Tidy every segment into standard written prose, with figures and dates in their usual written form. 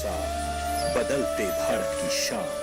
साथ बदलते भारत की शान।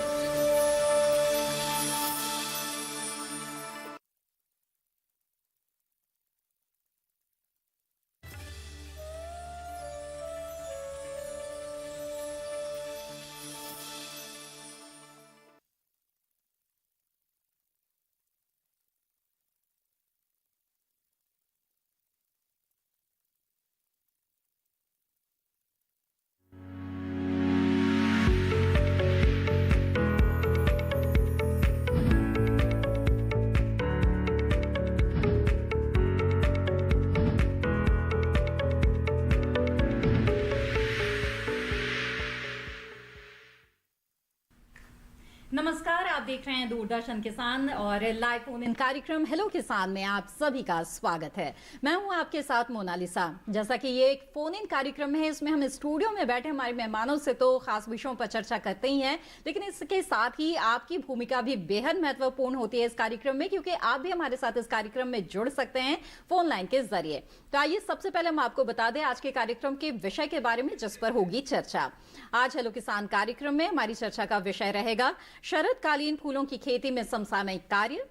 नमस्कार, आप देख रहे हैं दूरदर्शन किसान और लाइव फोन इन कार्यक्रम हेलो किसान में आप सभी का स्वागत है। मैं हूं आपके साथ मोनालिसा। जैसा कि ये एक फोन इन कार्यक्रम है, इसमें हम स्टूडियो में बैठे हमारे मेहमानों से तो खास विषयों पर चर्चा करते ही हैं, लेकिन इसके साथ ही आपकी भूमिका भी बेहद महत्वपूर्ण होती है इस कार्यक्रम में, क्योंकि आप भी हमारे साथ इस कार्यक्रम में जुड़ सकते हैं फोन लाइन के जरिए। तो आइए सबसे पहले हम आपको बता दें आज के कार्यक्रम के विषय के बारे में जिस पर होगी चर्चा। आज हेलो किसान कार्यक्रम में हमारी चर्चा का विषय रहेगा शरदकालीन फूलों की खेती में समसामयिक कार्य,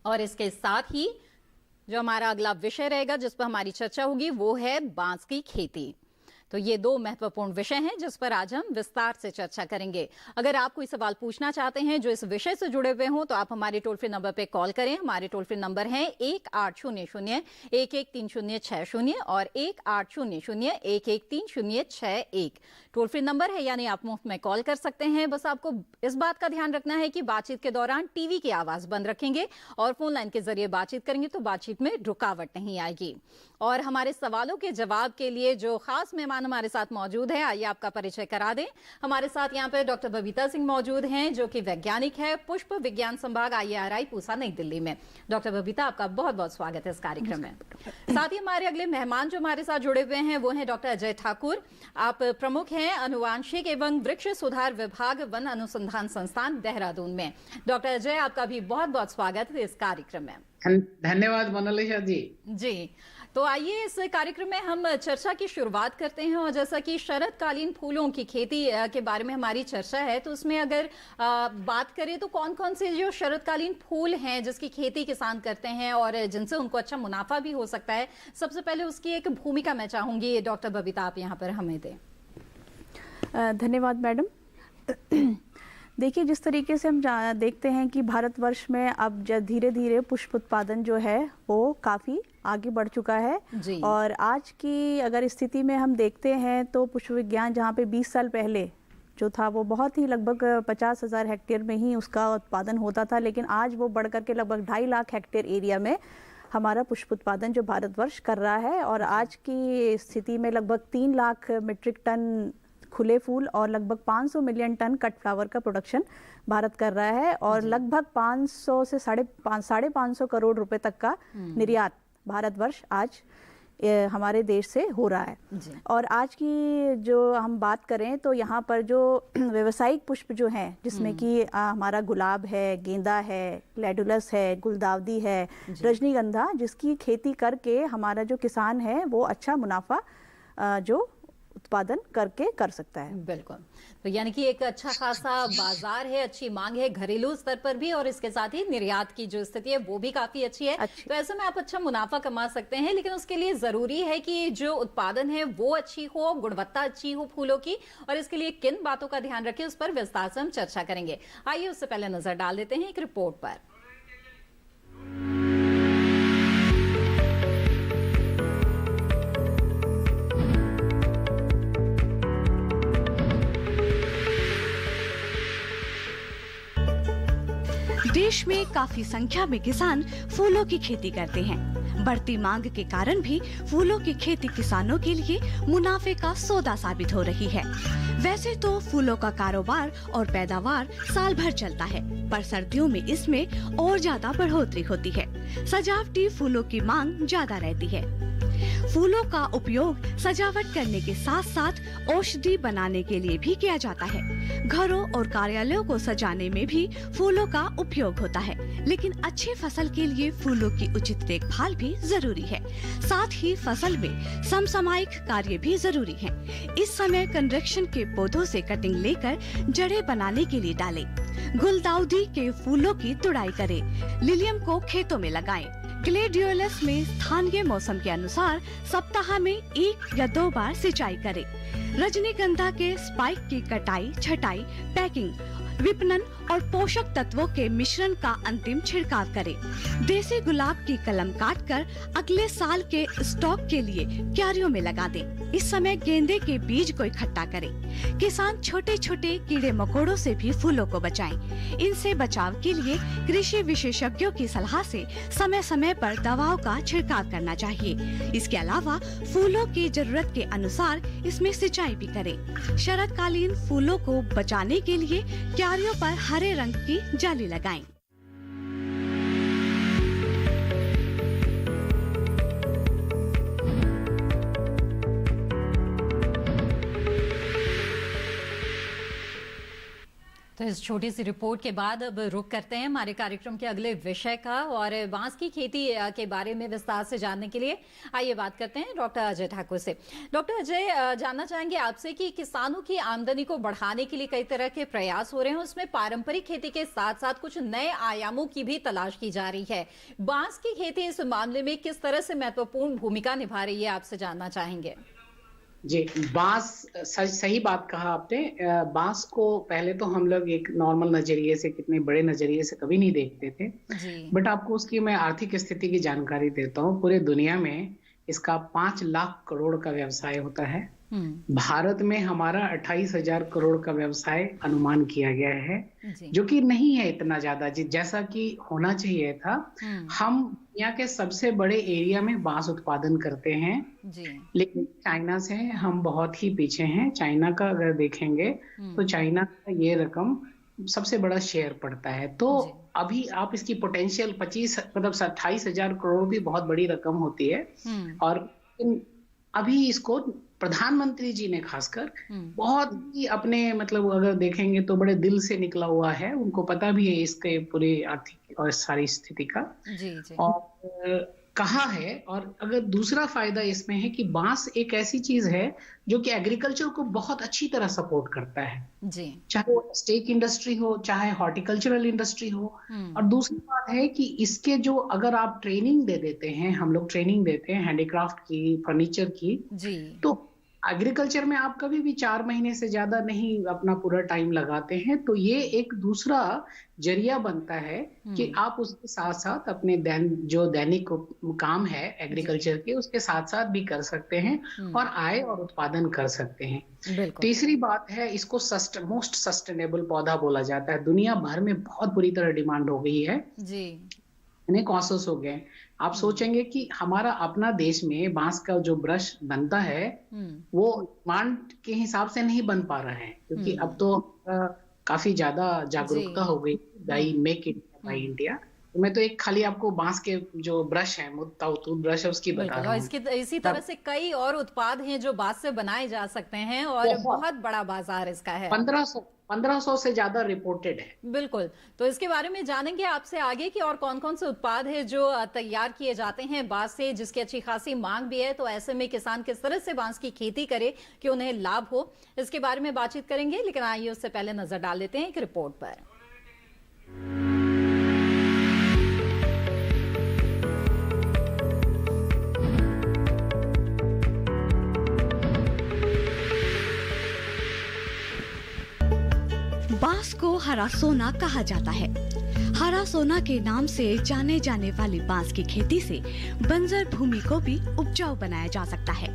और इसके साथ ही जो हमारा अगला विषय रहेगा जिस पर हमारी चर्चा होगी वो है बांस की खेती। तो ये दो महत्वपूर्ण विषय हैं जिस पर आज हम विस्तार से चर्चा करेंगे। अगर आप कोई सवाल पूछना चाहते हैं जो इस विषय से जुड़े हुए हों तो आप हमारे टोल फ्री नंबर पे कॉल करें। हमारे टोल फ्री नंबर है 1800-113060 और 1800-113061। टोल फ्री नंबर है, यानी आप मुफ्त में कॉल कर सकते हैं। बस आपको इस बात का ध्यान रखना है कि बातचीत के दौरान टीवी की आवाज बंद रखेंगे और फोन लाइन के जरिए बातचीत करेंगे तो बातचीत में रुकावट नहीं आएगी। और हमारे सवालों के जवाब के लिए जो खास मेहमान हमारे साथ मौजूद है, आइए आपका परिचय करा दें। हमारे साथ यहाँ पे डॉक्टर बबीता सिंह मौजूद हैं जो कि वैज्ञानिक है, पुष्प विज्ञान संभाग IIRI पूसा नई दिल्ली में। डॉक्टर बबीता, आपका बहुत बहुत स्वागत है इस कार्यक्रम में। साथ ही हमारे अगले मेहमान जो हमारे साथ जुड़े हुए हैं वो हैं डॉक्टर अजय ठाकुर। आप प्रमुख हैं अनुवांशिक एवं वृक्ष सुधार विभाग वन अनुसंधान संस्थान देहरादून में। डॉक्टर अजय, आपका भी बहुत बहुत स्वागत है इस कार्यक्रम में। धन्यवाद मोनालिसा जी। जी, तो आइए इस कार्यक्रम में हम चर्चा की शुरुआत करते हैं। और जैसा कि शरदकालीन फूलों की खेती के बारे में हमारी चर्चा है, तो उसमें अगर बात करें तो कौन कौन से जो शरदकालीन फूल हैं जिसकी खेती किसान करते हैं और जिनसे उनको अच्छा मुनाफा भी हो सकता है, सबसे पहले उसकी एक भूमिका मैं चाहूंगी डॉक्टर बबीता आप यहाँ पर हमें दें। धन्यवाद मैडम। देखिए, जिस तरीके से हम देखते हैं कि भारतवर्ष में अब धीरे धीरे पुष्प उत्पादन जो है वो काफ़ी आगे बढ़ चुका है जी। और आज की अगर स्थिति में हम देखते हैं तो पुष्प विज्ञान जहाँ पे 20 साल पहले जो था वो बहुत ही लगभग 50,000 हेक्टेयर में ही उसका उत्पादन होता था, लेकिन आज वो बढ़ करके लगभग 2.5 लाख हेक्टेयर एरिया में हमारा पुष्प उत्पादन जो भारतवर्ष कर रहा है। और आज की स्थिति में लगभग 3 लाख मीट्रिक टन खुले फूल और लगभग 500 मिलियन टन कट फ्लावर का प्रोडक्शन भारत कर रहा है और लगभग 500 से 550 करोड़ रुपए तक का निर्यात भारतवर्ष आज हमारे देश से हो रहा है। और आज की जो हम बात करें तो यहाँ पर जो व्यावसायिक पुष्प जो हैं जिसमें कि हमारा गुलाब है, गेंदा है, ग्लैडुलस है, गुलदाउदी है, रजनीगंधा, जिसकी खेती करके हमारा जो किसान है वो अच्छा मुनाफा जो उत्पादन करके कर सकता है। बिल्कुल, तो यानी कि एक अच्छा खासा बाजार है, अच्छी मांग है घरेलू स्तर पर भी, और इसके साथ ही निर्यात की जो स्थिति है वो भी काफी अच्छी है। तो ऐसे में आप अच्छा मुनाफा कमा सकते हैं, लेकिन उसके लिए जरूरी है कि जो उत्पादन है वो अच्छी हो, गुणवत्ता अच्छी हो फूलों की, और इसके लिए किन बातों का ध्यान रखें उस पर विस्तार से हम चर्चा करेंगे। आइए उससे पहले नजर डाल देते हैं एक रिपोर्ट पर। देश में काफी संख्या में किसान फूलों की खेती करते हैं। बढ़ती मांग के कारण भी फूलों की खेती किसानों के लिए मुनाफे का सौदा साबित हो रही है। वैसे तो फूलों का कारोबार और पैदावार साल भर चलता है, पर सर्दियों में इसमें और ज्यादा बढ़ोतरी होती है। सजावटी फूलों की मांग ज्यादा रहती है। फूलों का उपयोग सजावट करने के साथ साथ औषधि बनाने के लिए भी किया जाता है। घरों और कार्यालयों को सजाने में भी फूलों का उपयोग होता है, लेकिन अच्छी फसल के लिए फूलों की उचित देखभाल भी जरूरी है। साथ ही फसल में समसामयिक कार्य भी जरूरी है। इस समय कंस्ट्रक्शन के पौधों से कटिंग लेकर जड़ें बनाने के लिए डालें। गुलदाउदी के फूलों की तुड़ाई करें। लिलियम को खेतों में लगाएं। ग्लेडियोलस में स्थानीय मौसम के अनुसार सप्ताह में 1 या 2 बार सिंचाई करें। रजनीगंधा के स्पाइक की कटाई, छटाई, पैकिंग, विपणन और पोषक तत्वों के मिश्रण का अंतिम छिड़काव करें। देसी गुलाब की कलम काटकर अगले साल के स्टॉक के लिए क्यारियों में लगा दें। इस समय गेंदे के बीज को इकट्ठा करें। किसान छोटे छोटे कीड़े मकोड़ों से भी फूलों को बचाएं। इनसे बचाव के लिए कृषि विशेषज्ञों की सलाह से समय समय पर दवाओं का छिड़काव करना चाहिए। इसके अलावा फूलों की जरूरत के अनुसार इसमें सिंचाई भी करें। शरदकालीन फूलों को बचाने के लिए क्यारियों पर हरे रंग की जाली लगाएं। तो इस छोटी सी रिपोर्ट के बाद अब रुख करते हैं हमारे कार्यक्रम के अगले विषय का, और बांस की खेती के बारे में विस्तार से जानने के लिए आइए बात करते हैं डॉक्टर अजय ठाकुर से। डॉक्टर अजय, जानना चाहेंगे आपसे कि किसानों की आमदनी को बढ़ाने के लिए कई तरह के प्रयास हो रहे हैं, उसमें पारंपरिक खेती के साथ साथ कुछ नए आयामों की भी तलाश की जा रही है। बांस की खेती इस मामले में किस तरह से महत्वपूर्ण भूमिका निभा रही है, आपसे जानना चाहेंगे। जी, बांस, सही बात कहा आपने। बांस को पहले तो हम लोग एक नॉर्मल नजरिए से, कितने बड़े नजरिए से कभी नहीं देखते थे, बट आपको उसकी मैं आर्थिक स्थिति की जानकारी देता हूँ। पूरे दुनिया में इसका 5 लाख करोड़ का व्यवसाय होता है। भारत में हमारा 28,000 करोड़ का व्यवसाय अनुमान किया गया है, जो कि नहीं है इतना ज्यादा जैसा कि होना चाहिए था। हम दुनिया के सबसे बड़े एरिया में बांस उत्पादन करते हैं, लेकिन चाइना से हम बहुत ही पीछे हैं। चाइना का अगर देखेंगे तो चाइना का ये रकम सबसे बड़ा शेयर पड़ता है। तो अभी आप इसकी पोटेंशियल 28,000 करोड़ भी बहुत बड़ी रकम होती है, और अभी इसको प्रधानमंत्री जी ने खासकर बहुत ही अपने अगर देखेंगे तो बड़े दिल से निकला हुआ है। उनको पता भी है इसके पूरे आर्थिक और सारी स्थिति का, और कहा है। और अगर दूसरा फायदा इसमें है कि बांस एक ऐसी चीज है जो कि एग्रीकल्चर को बहुत अच्छी तरह सपोर्ट करता है, चाहे वो स्टेक इंडस्ट्री हो, चाहे हॉर्टिकल्चरल इंडस्ट्री हो। और दूसरी बात है कि इसके जो अगर आप ट्रेनिंग दे देते हैं, हम लोग ट्रेनिंग देते हैं हैंडीक्राफ्ट की, फर्नीचर की, तो एग्रीकल्चर में आप कभी भी 4 महीने से ज्यादा नहीं अपना पूरा टाइम लगाते हैं। तो ये एक दूसरा जरिया बनता है कि आप उसके साथ साथ अपने जो दैनिक काम है एग्रीकल्चर के, उसके साथ साथ भी कर सकते हैं और आय और उत्पादन कर सकते हैं। तीसरी बात है, इसको मोस्ट सस्टेनेबल पौधा बोला जाता है। दुनिया भर में बहुत बुरी तरह डिमांड हो गई है, इन्हें कॉन्शस हो गए। आप सोचेंगे कि हमारा अपना देश में बांस का जो ब्रश बनता है वो डिमांड के हिसाब से नहीं बन पा रहा है, क्योंकि अब तो काफी ज्यादा जागरूकता हो गई, मेक इन बाय इंडिया। तो मैं तो एक खाली आपको बांस के जो ब्रश है, टूथ ब्रश है, उसकी बता रहा हूं। इसी तरह से कई और उत्पाद हैं जो बांस से बनाए जा सकते हैं, और बहुत बड़ा बाजार इसका है। 1500 से ज्यादा रिपोर्टेड है। बिल्कुल, तो इसके बारे में जानेंगे आपसे आगे कि और कौन कौन से उत्पाद है जो तैयार किए जाते हैं बांस से, जिसकी अच्छी खासी मांग भी है। तो ऐसे में किसान किस तरह से बांस की खेती करे कि उन्हें लाभ हो, इसके बारे में बातचीत करेंगे। लेकिन आइए उससे पहले नजर डाल लेते हैं एक रिपोर्ट पर। बांस को हरा सोना कहा जाता है। हरा सोना के नाम से जाने जाने वाली बांस की खेती से बंजर भूमि को भी उपजाऊ बनाया जा सकता है।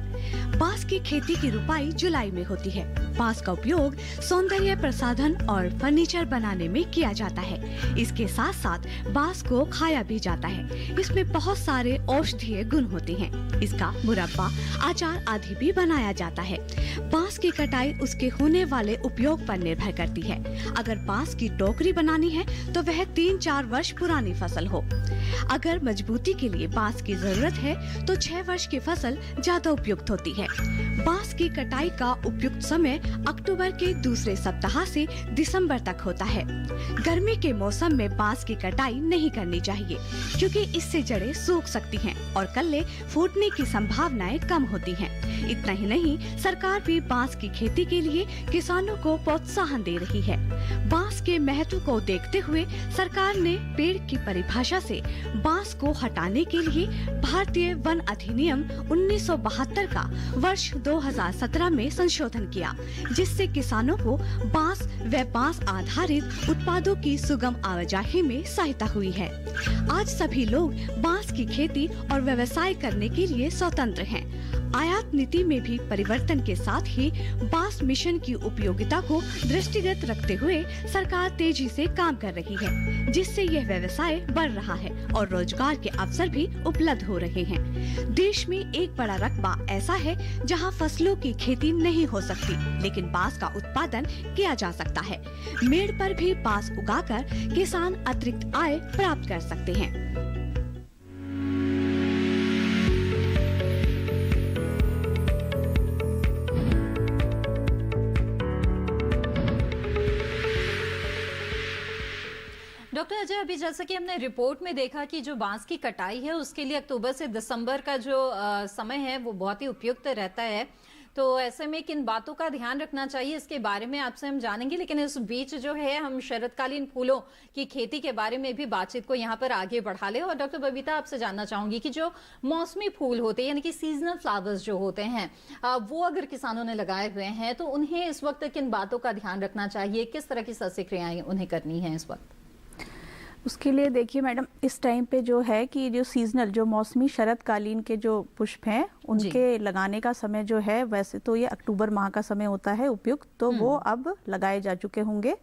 बांस की खेती की रुपाई जुलाई में होती है। बांस का उपयोग सौंदर्य प्रसाधन और फर्नीचर बनाने में किया जाता है। इसके साथ साथ बांस को खाया भी जाता है। इसमें बहुत सारे औषधीय गुण होते हैं। इसका मुरब्बा, अचार आदि भी बनाया जाता है। बांस की कटाई उसके होने वाले उपयोग पर निर्भर करती है। अगर बांस की टोकरी बनानी है तो वह 3 4 वर्ष पुरानी फसल हो। अगर मजबूती के लिए बांस की जरूरत है तो 6 वर्ष की फसल ज्यादा उपयुक्त होती है। बांस की कटाई का उपयुक्त समय अक्टूबर के दूसरे सप्ताह से दिसंबर तक होता है। गर्मी के मौसम में बांस की कटाई नहीं करनी चाहिए क्योंकि इससे जड़ें सूख सकती हैं और कल्ले फूटने की संभावनाएं कम होती हैं। इतना ही नहीं, सरकार भी बांस की खेती के लिए किसानों को प्रोत्साहन दे रही है। बांस के महत्व को देखते हुए सरकार ने पेड़ की परिभाषा से बांस को हटाने के लिए भारतीय वन अधिनियम 1972 का वर्ष 2017 में संशोधन किया, जिससे किसानों को बांस व बांस आधारित उत्पादों की सुगम आवाजाही में सहायता हुई है। आज सभी लोग बांस की खेती और व्यवसाय करने के लिए स्वतंत्र हैं। आयात नीति में भी परिवर्तन के साथ ही बांस मिशन की उपयोगिता को दृष्टिगत रखते हुए सरकार तेजी से काम कर रही है, जिससे यह व्यवसाय बढ़ रहा है और रोजगार के अवसर भी उपलब्ध हो रहे हैं। देश में एक बड़ा रकबा ऐसा है जहां फसलों की खेती नहीं हो सकती, लेकिन बांस का उत्पादन किया जा सकता है। मेड़ पर भी बांस उगाकर किसान अतिरिक्त आय प्राप्त कर सकते हैं। डॉक्टर अजय, अभी जैसा कि हमने रिपोर्ट में देखा कि जो बांस की कटाई है उसके लिए अक्टूबर से दिसंबर का जो समय है वो बहुत ही उपयुक्त रहता है, तो ऐसे में किन बातों का ध्यान रखना चाहिए इसके बारे में आपसे हम जानेंगे। लेकिन इस बीच जो है हम शरदकालीन फूलों की खेती के बारे में भी बातचीत को यहाँ पर आगे बढ़ा ले। और डॉक्टर बबीता, आपसे जानना चाहूंगी कि जो मौसमी फूल होते हैं यानी कि सीजनल फ्लावर्स जो होते हैं वो अगर किसानों ने लगाए हुए हैं तो उन्हें इस वक्त किन बातों का ध्यान रखना चाहिए, किस तरह की सस्य क्रियाएं उन्हें करनी है इस वक्त? उसके लिए देखिए मैडम, इस टाइम पे जो है कि जो सीजनल जो मौसमी शरदकालीन के जो पुष्प हैं उनके लगाने का समय जो है, वैसे तो ये अक्टूबर माह का समय होता है उपयुक्त, तो वो अब लगाए जा चुके होंगे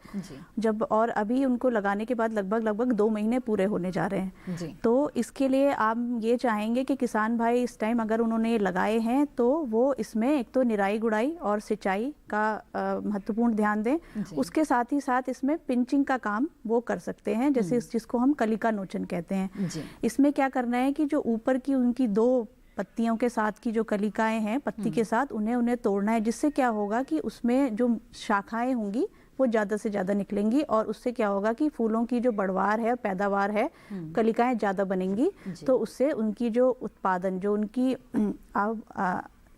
जब, और अभी उनको लगाने के बाद लगभग 2 महीने पूरे होने जा रहे हैं। तो इसके लिए आप ये चाहेंगे कि किसान भाई इस टाइम अगर उन्होंने लगाए हैं तो वो इसमें एक तो निराई गुड़ाई और सिंचाई का महत्वपूर्ण ध्यान दें। उसके साथ ही साथ इसमें पिंचिंग का काम वो कर सकते हैं, जैसे जिसको हम कलिका नोचन कहते हैं। इसमें क्या करना है कि जो ऊपर की उनकी 2 पत्तियों के साथ की जो कलिकाएं हैं पत्ती के साथ, उन्हें तोड़ना है, जिससे क्या होगा कि उसमें जो शाखाएं होंगी वो ज़्यादा से ज़्यादा निकलेंगी और उससे क्या होगा कि फूलों की जो बढ़वार है, पैदावार है, कलिकाएं ज़्यादा बनेंगी, तो उससे उनकी जो उत्पादन, जो उनकी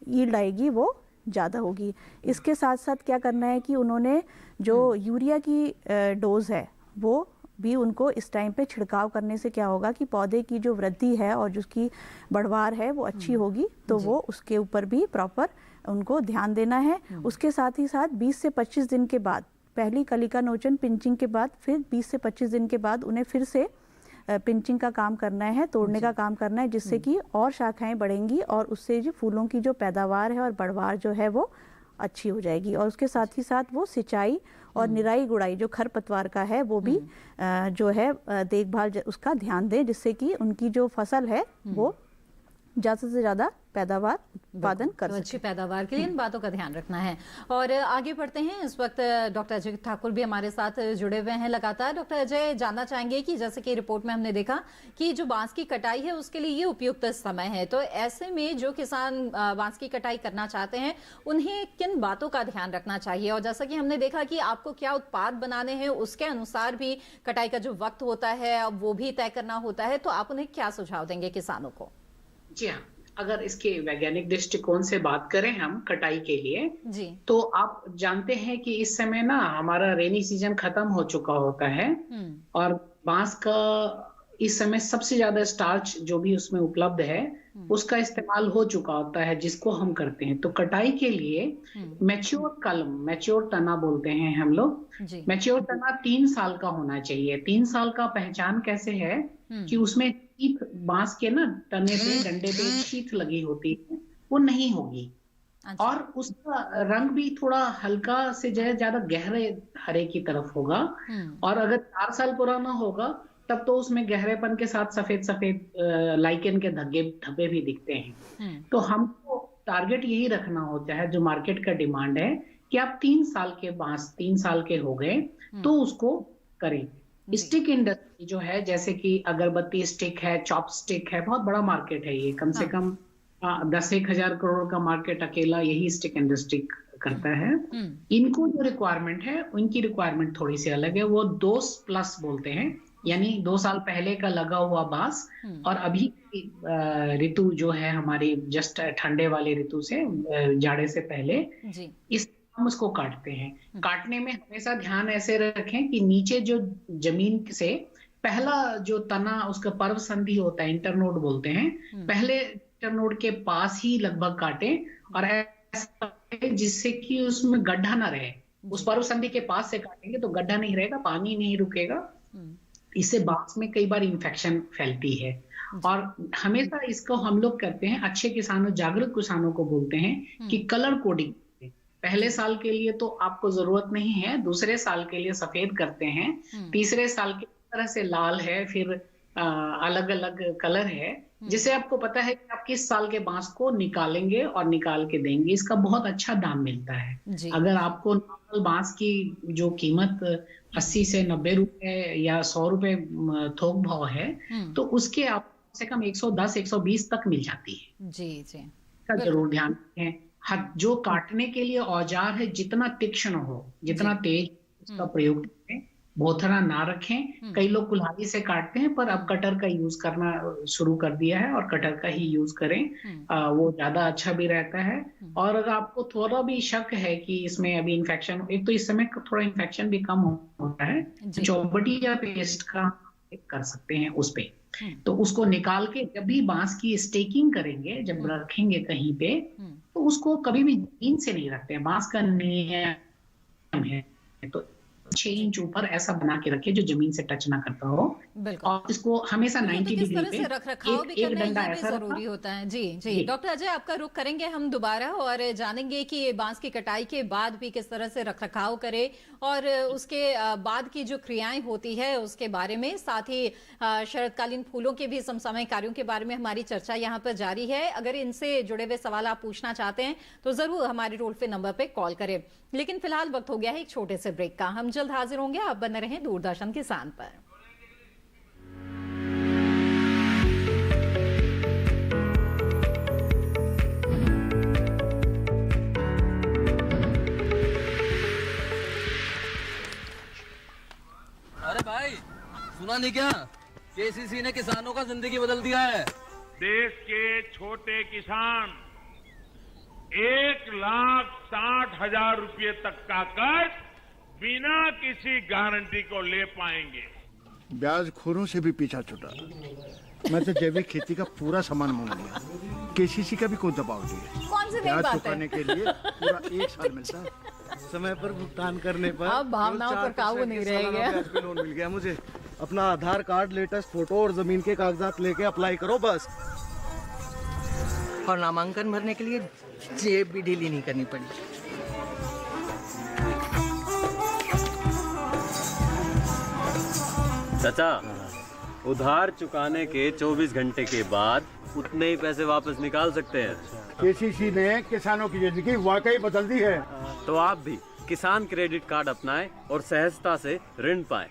यील्ड आएगी वो ज़्यादा होगी। इसके साथ साथ क्या करना है कि उन्होंने जो यूरिया की डोज है वो भी उनको इस टाइम पे छिड़काव करने से क्या होगा कि पौधे की जो वृद्धि है और जिसकी बढ़वार है वो अच्छी होगी, तो वो उसके ऊपर भी प्रॉपर उनको ध्यान देना है। उसके साथ ही साथ 20 से 25 दिन के बाद, पहली कलिका नोचन पिंचिंग के बाद फिर 20 से 25 दिन के बाद उन्हें फिर से पिंचिंग का काम करना है, तोड़ने का काम करना है, जिससे कि और शाखाएं बढ़ेंगी और उससे जो फूलों की जो पैदावार है और बढ़वार जो है वो अच्छी हो जाएगी। और उसके साथ ही साथ वो सिंचाई और निराई गुड़ाई जो खरपतवार का है वो भी जो है देखभाल उसका ध्यान दें, जिससे कि उनकी जो फसल है वो ज़्यादा से ज़्यादा पैदावार उत्पादन कर सके। अच्छी पैदावार के लिए इन बातों का ध्यान रखना है। और आगे बढ़ते हैं, इस वक्त डॉक्टर अजय ठाकुर भी हमारे साथ जुड़े हुए हैं लगातार। डॉक्टर अजय, जानना चाहेंगे कि जैसे कि रिपोर्ट में हमने देखा कि जो बांस की कटाई है उसके लिए ये उपयुक्त समय है, तो ऐसे में जो किसान बांस की कटाई करना चाहते हैं उन्हें किन बातों का ध्यान रखना चाहिए? और जैसा कि हमने देखा कि आपको क्या उत्पाद बनाने हैं उसके अनुसार भी कटाई का जो वक्त होता है वो भी तय करना होता है, तो आप उन्हें क्या सुझाव देंगे किसानों को? जी हाँ, अगर इसके वैज्ञानिक दृष्टिकोण से बात करें हम कटाई के लिए जी, तो आप जानते हैं कि इस समय ना हमारा रेनी सीजन खत्म हो चुका होता है और बांस का इस समय सबसे ज्यादा स्टार्च जो भी उसमें उपलब्ध है उसका इस्तेमाल हो चुका होता है, जिसको हम करते हैं। तो कटाई के लिए मैच्योर कलम, मैच्योर तना बोलते हैं हम लोग, मैच्योर तना 3 साल का होना चाहिए। 3 साल का पहचान कैसे है कि उसमें शीत, बांस के ना तने पे, डंडे पे शीत लगी होती है, वो नहीं होगी। अच्छा। और उसका रंग भी थोड़ा हल्का से ज्यादा गहरे हरे की तरफ होगा। और अगर 4 साल पुराना होगा तब तो उसमें गहरेपन के साथ सफेद सफेद लाइकेन के धब्बे भी दिखते हैं। तो हमको टारगेट यही रखना होता है, जो मार्केट का डिमांड है कि आप 3 साल के बांस 3 साल के हो गए तो उसको करें। स्टिक इंडस्ट्री जो है, जैसे कि अगरबत्ती स्टिक है, चॉप स्टिक है, बहुत बड़ा मार्केट है ये। कम से कम 10-1,000 करोड़ का मार्केट अकेला यही स्टिक इंडस्ट्री करता है। इनको जो रिक्वायरमेंट है, उनकी रिक्वायरमेंट थोड़ी सी अलग है। वो 2+ बोलते हैं, यानी 2 साल पहले का लगा हुआ बांस और अभी ऋतु जो है हमारी जस्ट ठंडे वाले ऋतु से, जाड़े से पहले जी। इस हम उसको काटते हैं। काटने में हमेशा ध्यान ऐसे रखें कि नीचे जो जमीन से पहला जो तना, उसका पर्व संधि होता है, इंटरनोड बोलते हैं, पहले इंटरनोड के पास ही लगभग काटें और ऐसा जिससे कि उसमें गड्ढा ना रहे। उस पर्व संधि के पास से काटेंगे तो गड्ढा नहीं रहेगा, पानी नहीं रुकेगा, इससे बांस में कई बार इन्फेक्शन फैलती है। और हमेशा इसको हम लोग करते हैं, अच्छे किसानों, जागरूक किसानों को बोलते हैं कि कलर कोडिंग पहले साल के लिए तो आपको जरूरत नहीं है, दूसरे साल के लिए सफेद करते हैं, तीसरे साल के तरह से लाल है, फिर अलग अलग कलर है, जिससे आपको पता है कि आप किस साल के बांस को निकालेंगे और निकाल के देंगे। इसका बहुत अच्छा दाम मिलता है। अगर आपको नॉर्मल बांस की जो कीमत 80 से 90 रुपए या 100 रुपए थोक भाव है, तो उसके आप कम से कम 110-120 तक मिल जाती है। जी जी, जरूर ध्यान रखें। जो काटने के लिए औजार है, जितना तीक्ष्ण हो, जितना तेज उसका प्रयोग करें, बोथरा ना रखें। कई लोग कुल्हाड़ी से काटते हैं, पर अब कटर का यूज करना शुरू कर दिया है और कटर का ही यूज करें, वो ज्यादा अच्छा भी रहता है। और अगर आपको थोड़ा भी शक है कि इसमें अभी इन्फेक्शन, एक तो इस समय थोड़ा इन्फेक्शन भी कम होता है, चौबटी या पेस्ट का कर सकते हैं उस पे, तो उसको निकाल के जब भी बांस की स्टेकिंग करेंगे, जब रखेंगे कहीं पे, तो उसको कभी भी जमीन से नहीं रखते हैं। बांस का नियम है तो 6 इंच ऊपर ऐसा बना के रखे जो जमीन से टच ना करता हो, और इसको हमेशा 90 डिग्री पे एक डंडा ऐसा जरूरी होता है। जी जी, डॉक्टर अजय आपका रुख करेंगे हम दोबारा और जानेंगे कि ये बांस की कटाई के बाद भी किस तरह से रखरखाव करे और उसके बाद की जो क्रियाएं होती है उसके बारे में, साथ ही शरदकालीन फूलों के भी समसामयिक कार्यों के बारे में हमारी चर्चा यहाँ पर जारी है। अगर इनसे जुड़े हुए सवाल आप पूछना चाहते हैं तो जरूर हमारे टोल फ्री नंबर पे कॉल करें। लेकिन फिलहाल वक्त हो गया है एक छोटे से ब्रेक का। हम जल्द हाजिर होंगे, आप बने रहें दूरदर्शन किसान पर। अरे भाई, सुना नहीं क्या? केसीसी ने किसानों का जिंदगी बदल दिया है। देश के छोटे किसान 1,60,000 रुपये तक का कर्ज बिना किसी गारंटी को ले पाएंगे। ब्याज खोरों से भी पीछा छुटा। मैं तो जैविक खेती का पूरा सामान मंगा लिया, केसीसी का भी कोई दबाव नहीं। कौन सी ब्याज चुकाने के लिए पूरा 1 साल मिलता है। समय पर भुगतान करने पर अब भावनाओं पर काबू नहीं रहेगा। लोन मिल गया मुझे। अपना आधार कार्ड, लेटेस्ट फोटो और जमीन के कागजात लेके अप्लाई करो बस। और नामांकन भरने के लिए जेब भी ढीली नहीं करनी पड़ी। चाचा, उधार चुकाने के 24 घंटे के बाद उतने ही पैसे वापस निकाल सकते हैं। केसीसी ने किसानों की जिंदगी वाकई बदल दी है। तो आप भी किसान क्रेडिट कार्ड अपनाएं और सहजता से ऋण पाएं।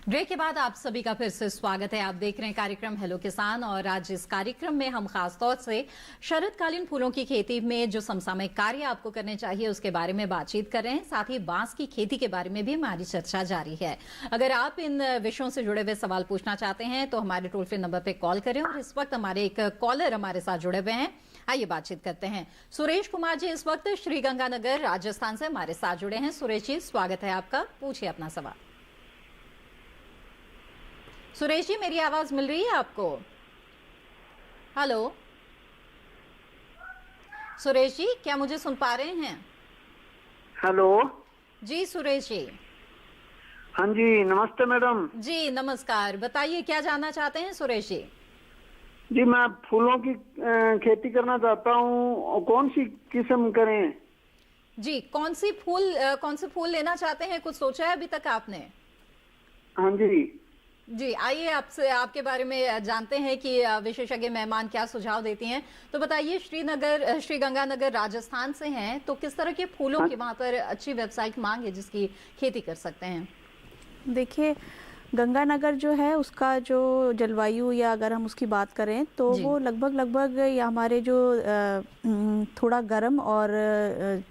ब्रेक के बाद आप सभी का फिर से स्वागत है। आप देख रहे हैं कार्यक्रम हेलो किसान और आज इस कार्यक्रम में हम खासतौर से शरदकालीन फूलों की खेती में जो समसामयिक कार्य आपको करने चाहिए उसके बारे में बातचीत कर रहे हैं। साथ ही बांस की खेती के बारे में भी हमारी चर्चा जारी है। अगर आप इन विषयों से जुड़े हुए सवाल पूछना चाहते हैं तो हमारे टोल फ्री नंबर पर कॉल करें। और इस वक्त हमारे एक कॉलर हमारे साथ जुड़े हुए हैं, आइए बातचीत करते हैं। सुरेश कुमार जी इस वक्त श्रीगंगानगर राजस्थान से हमारे साथ जुड़े हैं। सुरेश जी स्वागत है आपका, पूछिए अपना सवाल। सुरेश जी मेरी आवाज मिल रही है आपको? हेलो सुरेश जी, क्या मुझे सुन पा रहे हैं? हेलो जी सुरेश जी। हाँ जी नमस्ते मैडम। जी नमस्कार, बताइए क्या जानना चाहते हैं सुरेश जी? जी मैं फूलों की खेती करना चाहता हूँ, कौन सी किस्म करें? जी कौन से फूल लेना चाहते हैं, कुछ सोचा है अभी तक आपने? हाँ जी। जी, आइए आपसे आपके बारे में जानते हैं कि विशेषज्ञ मेहमान क्या सुझाव देती हैं। तो बताइए, श्रीगंगानगर राजस्थान से हैं, तो किस तरह के फूलों की वहाँ पर अच्छी व्यावसायिक मांग है जिसकी खेती कर सकते हैं? देखिए, गंगानगर जो है उसका जो जलवायु या अगर हम उसकी बात करें तो वो लगभग या हमारे जो थोड़ा गर्म और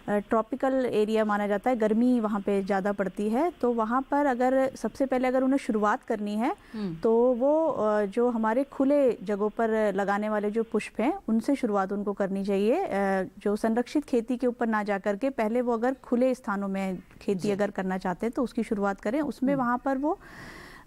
ट्रॉपिकल एरिया माना जाता है, गर्मी वहाँ पे ज़्यादा पड़ती है। तो वहाँ पर अगर सबसे पहले अगर उन्हें शुरुआत करनी है तो वो जो हमारे खुले जगहों पर लगाने वाले जो पुष्प हैं उनसे शुरुआत उनको करनी चाहिए। जो संरक्षित खेती के ऊपर ना जा करके पहले वो अगर खुले स्थानों में खेती अगर करना चाहते हैं तो उसकी शुरुआत करें। उसमें वहाँ पर वो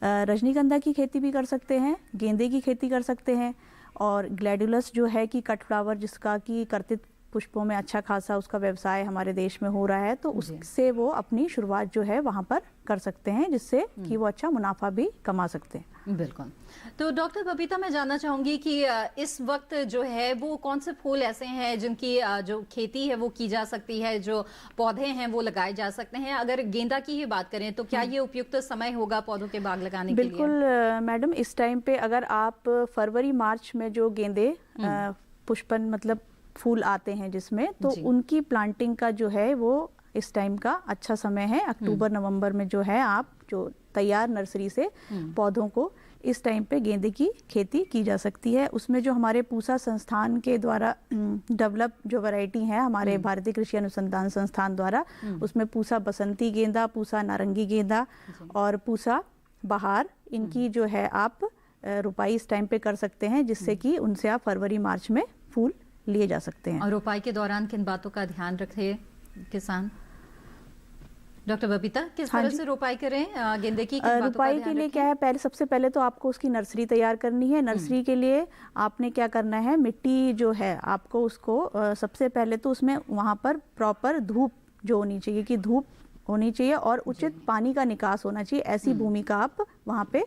रजनीगंधा की खेती भी कर सकते हैं, गेंदे की खेती कर सकते हैं, और ग्लैडुलस जो है कि कट फ्लावर जिसका कि कर्तित पुष्पों में अच्छा खासा उसका व्यवसाय हमारे देश में हो रहा है, तो उससे वो अपनी शुरुआत जो है वहाँ पर कर सकते हैं, जिससे कि वो अच्छा मुनाफा भी कमा सकते हैं। बिल्कुल। तो डॉक्टर बबीता, मैं जानना चाहूँगी कि इस वक्त जो है वो कौन से फूल ऐसे हैं जिनकी जो खेती है वो की जा सकती है, जो पौधे हैं वो लगाए जा सकते हैं? अगर गेंदा की ही बात करें तो क्या ये उपयुक्त समय होगा पौधों के बाग लगाने के लिए? बिल्कुल मैडम, इस टाइम पे अगर आप फरवरी मार्च में जो गेंदे पुष्पन मतलब फूल आते हैं जिसमें, तो उनकी प्लांटिंग का जो है वो इस टाइम का अच्छा समय है। अक्टूबर नवंबर में जो है आप जो तैयार नर्सरी से पौधों को इस टाइम पे गेंदे की खेती की जा सकती है। उसमें जो हमारे पूसा संस्थान के द्वारा डेवलप जो वैरायटी है हमारे भारतीय कृषि अनुसंधान संस्थान द्वारा, उसमें पूसा बसंती गेंदा, पूसा नारंगी गेंदा और पूसा बहार, इनकी जो है आप रुपाई इस टाइम पे कर सकते हैं, जिससे कि उनसे आप फरवरी मार्च में फूल लिए जा सकते हैं। और रुपाई के दौरान किन बातों का ध्यान रखे किसान? डॉक्टर बबीता, किस तरह से रुपाई करें गेंदे की? रुपाई के लिए क्या है, सबसे पहले तो आपको उसकी नर्सरी तैयार करनी है। नर्सरी के लिए आपने क्या करना है, मिट्टी जो है आपको उसको सबसे पहले तो उसमें वहाँ पर प्रॉपर धूप जो होनी चाहिए कि धूप होनी चाहिए और उचित पानी का निकास होना चाहिए, ऐसी भूमि का आप वहाँ पे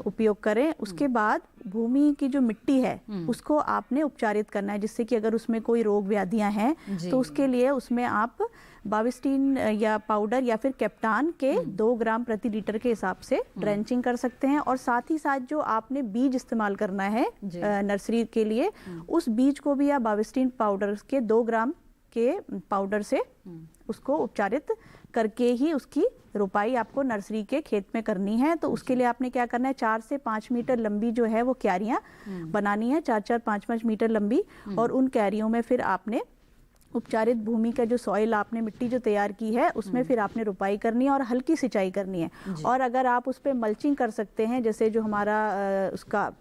उपयोग करें। उसके बाद भूमि की जो मिट्टी है उसको आपने उपचारित करना है, जिससे कि अगर उसमें कोई रोग व्याधियां हैं तो उसके लिए उसमें आप बाविस्टीन या पाउडर या फिर कैप्टान के 2 ग्राम प्रति लीटर के हिसाब से ड्रेंचिंग कर सकते हैं। और साथ ही साथ जो आपने बीज इस्तेमाल करना है नर्सरी के लिए, उस बीज को भी आप बाविस्टीन पाउडर के 2 ग्राम के पाउडर से उसको उपचारित करके ही उसकी रुपाई आपको नर्सरी के खेत में करनी है। तो उसके लिए आपने क्या करना है, 4 से 5 मीटर लंबी जो है वो क्यारियां बनानी है, 4-4, 5-5 मीटर लंबी, और उन क्यारियों में फिर आपने उपचारित भूमि का जो सॉइल आपने मिट्टी जो तैयार की है उसमें फिर आपने रुपाई करनी है और हल्की सिंचाई करनी है। और अगर आप उस पर मल्चिंग कर सकते हैं, जैसे जो हमारा इसका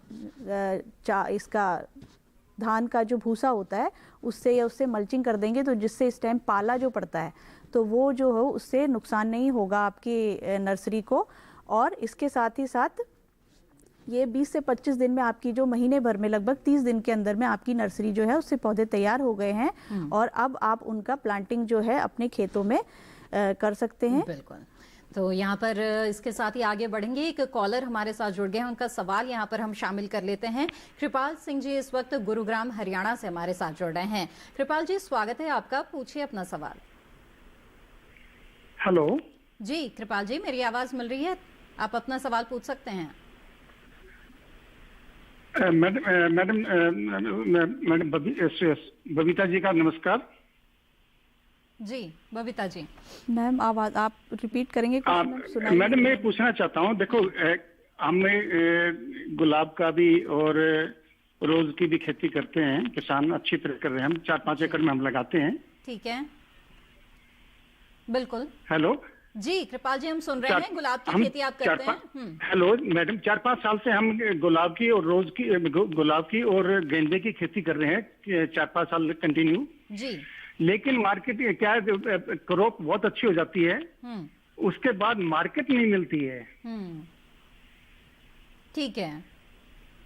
धान का जो भूसा होता है उससे या उससे मल्चिंग कर देंगे, तो जिससे इस टाइम पाला जो पड़ता है तो वो जो हो उससे नुकसान नहीं होगा आपकी नर्सरी को। और इसके साथ ही साथ ये 20 से 25 दिन में आपकी जो महीने भर में लगभग 30 दिन के अंदर में आपकी नर्सरी जो है उससे पौधे तैयार हो गए हैं और अब आप उनका प्लांटिंग जो है अपने खेतों में कर सकते हैं। बिल्कुल। तो यहाँ पर इसके साथ ही आगे बढ़ेंगे, एक कॉलर हमारे साथ जुड़ गए हैं, उनका सवाल यहाँ पर हम शामिल कर लेते हैं। कृपाल सिंह जी इस वक्त गुरुग्राम हरियाणा से हमारे साथ जुड़ रहे हैं। कृपाल जी, स्वागत है आपका, पूछिए अपना सवाल। हेलो जी कृपाल जी, मेरी आवाज मिल रही है? आप अपना सवाल पूछ सकते हैं। मैडम बबीता जी का नमस्कार। जी बबीता जी। मैम आवाज आप रिपीट करेंगे? मैडम मैं पूछना चाहता हूँ, देखो हमने गुलाब का भी और रोज की भी खेती करते हैं, किसान अच्छी तरह कर रहे हैं, हम 4-5 एकड़ में हम लगाते हैं। ठीक है, बिल्कुल। हेलो जी कृपाल जी, हम सुन रहे हैं, गुलाब की खेती आप करते हैं? हेलो मैडम, 4-5 साल से हम गुलाब की और रोज की, गुलाब की और गेंदे की खेती कर रहे हैं 4-5 साल कंटिन्यू जी। लेकिन मार्केट क्या है, क्रॉप बहुत अच्छी हो जाती है, उसके बाद मार्केट नहीं मिलती है। ठीक है,